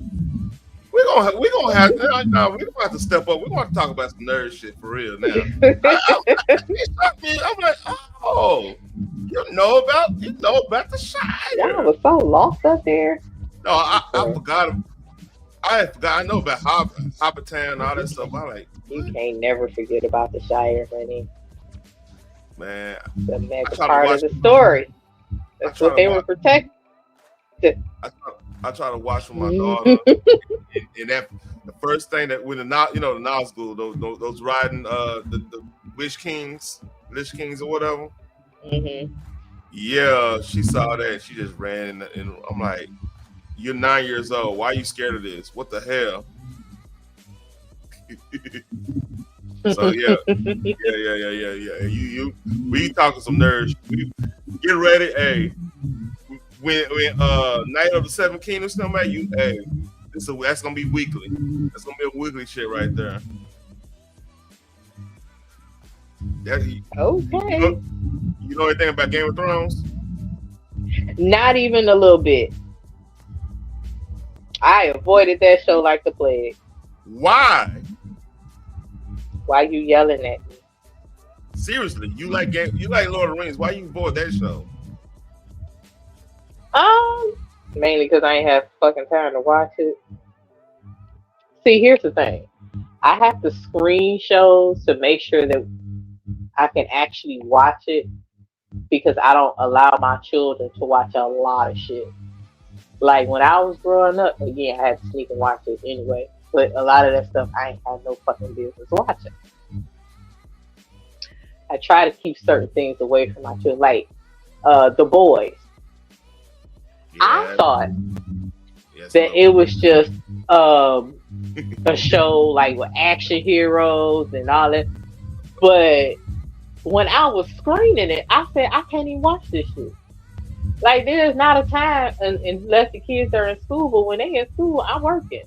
We're gonna have to step up. We're gonna talk about some nerd shit for real now. It shocked me. I'm like, oh, you know about the Shire. Y'all was so lost up there. No, I forgot. I know about Hobbiton and all that stuff. I like. You can't never forget about the Shire, honey. Man, the mega part of the story. That's what they were protecting. I try to watch with my daughter, and that the first thing that when the Nile school, those riding the Lich Kings or whatever. Mm-hmm. Yeah, she saw that. She just ran, and I'm like, "You're 9 years old. Why are you scared of this? What the hell?" So yeah. We talking some nerds. Get ready, hey. When Night of the Seven Kingdoms come at you, hey, that's gonna be weekly. That's gonna be a weekly shit right there. Okay. You know anything about Game of Thrones? Not even a little bit. I avoided that show like the plague. Why? Why you yelling at me? Seriously, you like Lord of the Rings? Why you avoid that show? Mainly because I ain't have fucking time to watch it. See, here's the thing. I have to screen shows to make sure that I can actually watch it because I don't allow my children to watch a lot of shit. Like when I was growing up, again, I had to sneak and watch it anyway. But a lot of that stuff I ain't have no fucking business watching. I try to keep certain things away from my children, like The Boys. Yeah. I thought that it was just a show like with action heroes and all that. But when I was screening it, I said, I can't even watch this shit. Like, there's not a time unless the kids are in school, but when they in school, I'm working.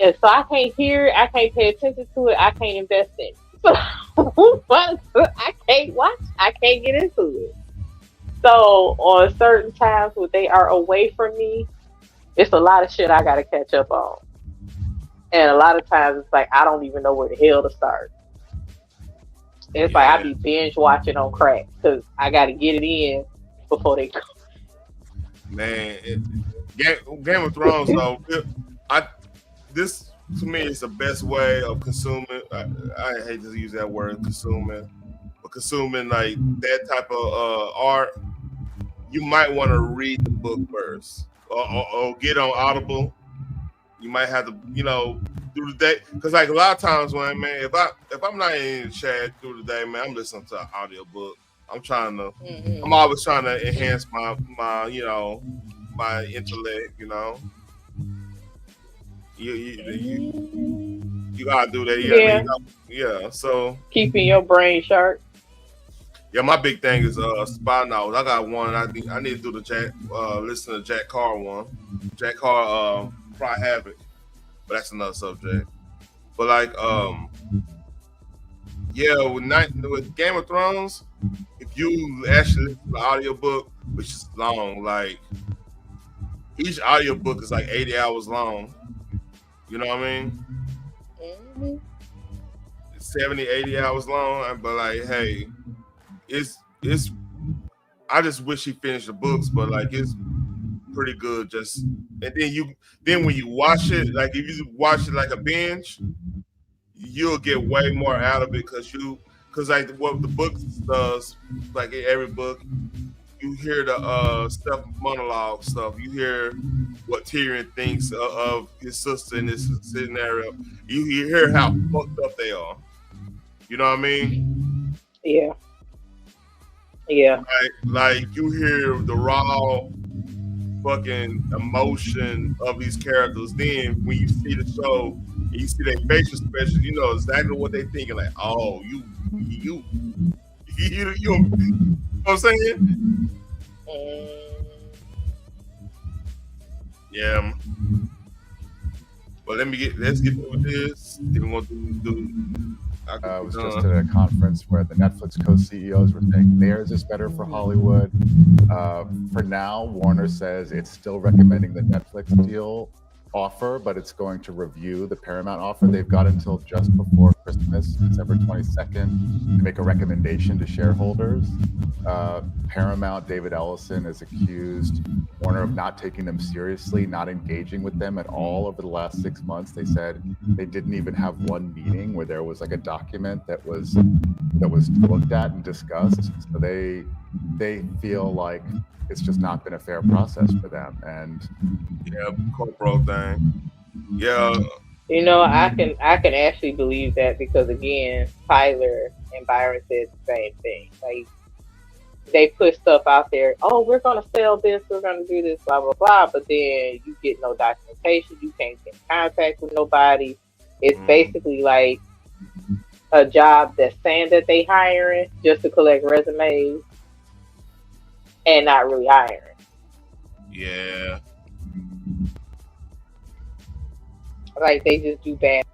And so I can't hear it, I can't pay attention to it, I can't invest in it. So I can't watch, I can't get into it. So on certain times when they are away from me, it's a lot of shit I gotta catch up on. And a lot of times it's like I don't even know where the hell to start. It's like I be binge watching on crack because I gotta get it in before they come. Man, Game of Thrones though, this to me is the best way of consuming. I hate to use that word, consuming, but consuming like that type of art. You might want to read the book first, or get on Audible. You might have to, through the day, because like a lot of times when if I'm not in the chat through the day, man, I'm listening to an audio book. I'm trying to, I'm always trying to enhance my my intellect. You gotta do that. Yeah. So keeping your brain sharp. Yeah, my big thing is spy novels. I got one. I need to do the listen to Jack Carr one. Jack Carr, Cry Havoc, but that's another subject. But like, with Game of Thrones, if you actually listen to the audiobook, which is long, like each audiobook is like 80 hours long. You know what I mean? Mm-hmm. 70, 80 hours long, but like, hey. It's I just wish he finished the books, but like it's pretty good. Just and then when you watch it, like if you watch it like a binge, you'll get way more out of it because because like what the book does, like in every book, you hear the stuff monologue stuff. You hear what Tyrion thinks of his sister in this scenario. You hear how fucked up they are. You know what I mean? Yeah. Yeah. Like you hear the raw fucking emotion of these characters. Then when you see the show and you see their facial expressions, you know exactly what they thinking. Like, oh, you know what I'm saying? Yeah. Well, let's get through this. Then we're gonna do. I was just at a conference where the Netflix co-CEOs were saying theirs is better for Hollywood. For now, Warner says it's still recommending the Netflix deal offer, but it's going to review the Paramount offer. They've got until just before Christmas, December 22nd, to make a recommendation to shareholders. Paramount, David Ellison, has accused Warner of not taking them seriously, not engaging with them at all over the last 6 months. They said they didn't even have one meeting where there was like a document that was looked at and discussed. So they feel like it's just not been a fair process for them. And yeah, corporate thing. Yeah. You know, I can actually believe that because again, Tyler and Byron said the same thing. Like they put stuff out there. Oh, we're gonna sell this. We're gonna do this. Blah blah blah. But then you get no documentation. You can't get in contact with nobody. It's basically like a job that's saying that they hiring just to collect resumes and not really hiring. Yeah. Like they just do bad.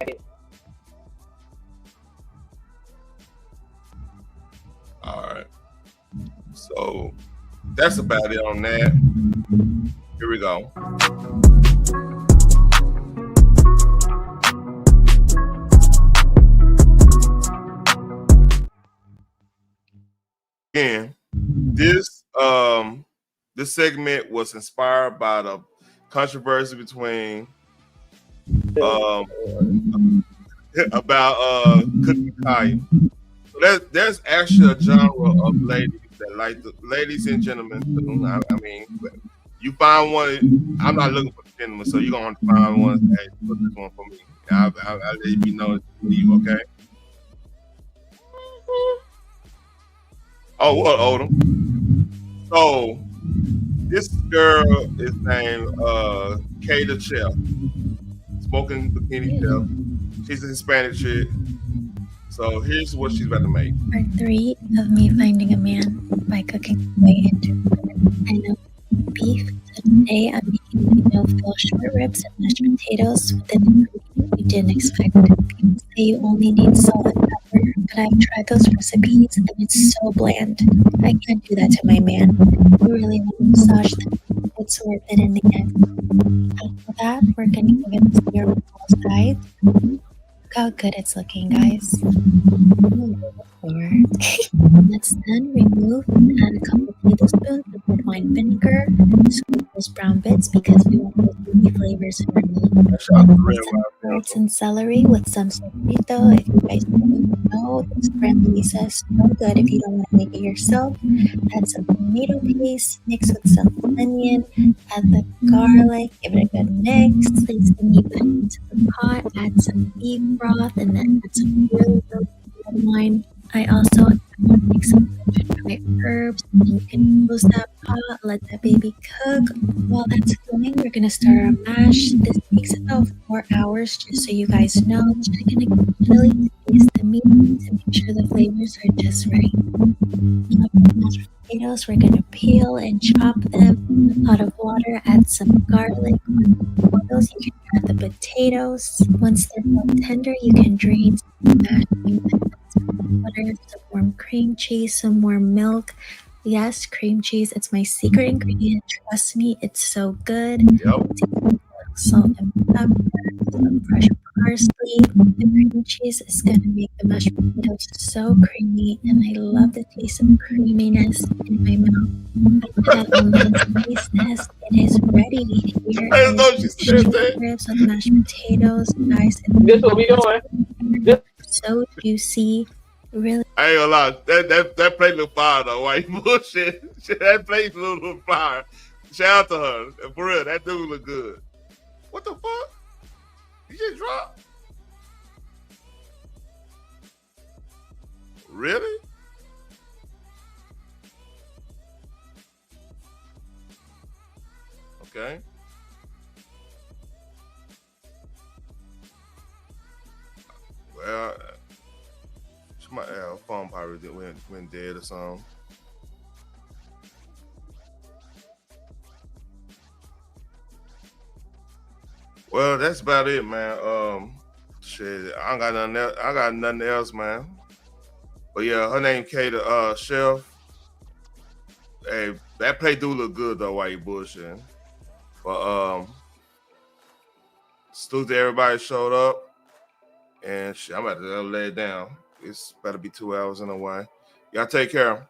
All right. So that's about it on that. Here we go. Again, this segment was inspired by the controversy between about Cookie Kaya. So there's actually a genre of ladies that like the ladies and gentlemen. I mean, you find one. I'm not looking for gentlemen, so you're gonna have to find one. Hey, put this one for me. I'll let you know it's for you, okay? Oh, what, Odom? So this girl is named Kay the Chef, smoking bikini chef. She's a Hispanic chick. So here's what she's about to make. Part 3 of me finding a man by cooking my way into it. I know beef, so today I'm making no-fill short ribs and mashed potatoes with an ingredient you didn't expect. People say you only need salt and pepper, but I've tried those recipes and it's so bland. I can't do that to my man. You really want to massage them. It's worth it in the end. After that, we're gonna give it a sear on all sides. Look how good it's looking, guys. Let's then remove and add a couple tablespoons of red wine vinegar. Squeeze those brown bits because we want those meaty flavors in our meat. Some carrots and celery with some sofrito. If you guys don't know, this friend Lisa is so good if you don't want to make it yourself. Add some tomato paste, mix with some onion, add the garlic, give it a good mix, place the meat back into the pot, add some beef broth, and then add some really red wine. I also make some dry herbs, and you can close that pot, let that baby cook. While that's going, we're gonna start our mash. This takes about 4 hours, just so you guys know. Just gonna really taste the meat to make sure the flavors are just right. Now, for the mashed potatoes, we're gonna peel and chop them. A pot of water, add some garlic. Those you can add the potatoes. Once they're all tender, you can drain some butter, some warm cream cheese, some more milk. Yes, cream cheese. It's my secret ingredient. Trust me, it's so good. Salt and pepper, some fresh parsley. The cream cheese is going to make the mashed potatoes so creamy, and I love the taste of creaminess in my mouth. After that one taste test, it is ready. Here is short ribs of mashed potatoes. Guys, this what we doing. So juicy. Really? I ain't gonna lie. That play look fire though. Why you bullshit? That play look fire. Shout out to her. For real, that dude look good. What the fuck? He just dropped? Really? Okay. Well, my phone probably went dead or something. Well, that's about it, man. Shit, I got nothing else, man. But yeah, her name Kate, Chef. Hey, that play do look good though while you bullshitting. But salute to everybody showed up. And shit, I'm about to lay it down. It's better be 2 hours in a way. Y'all take care.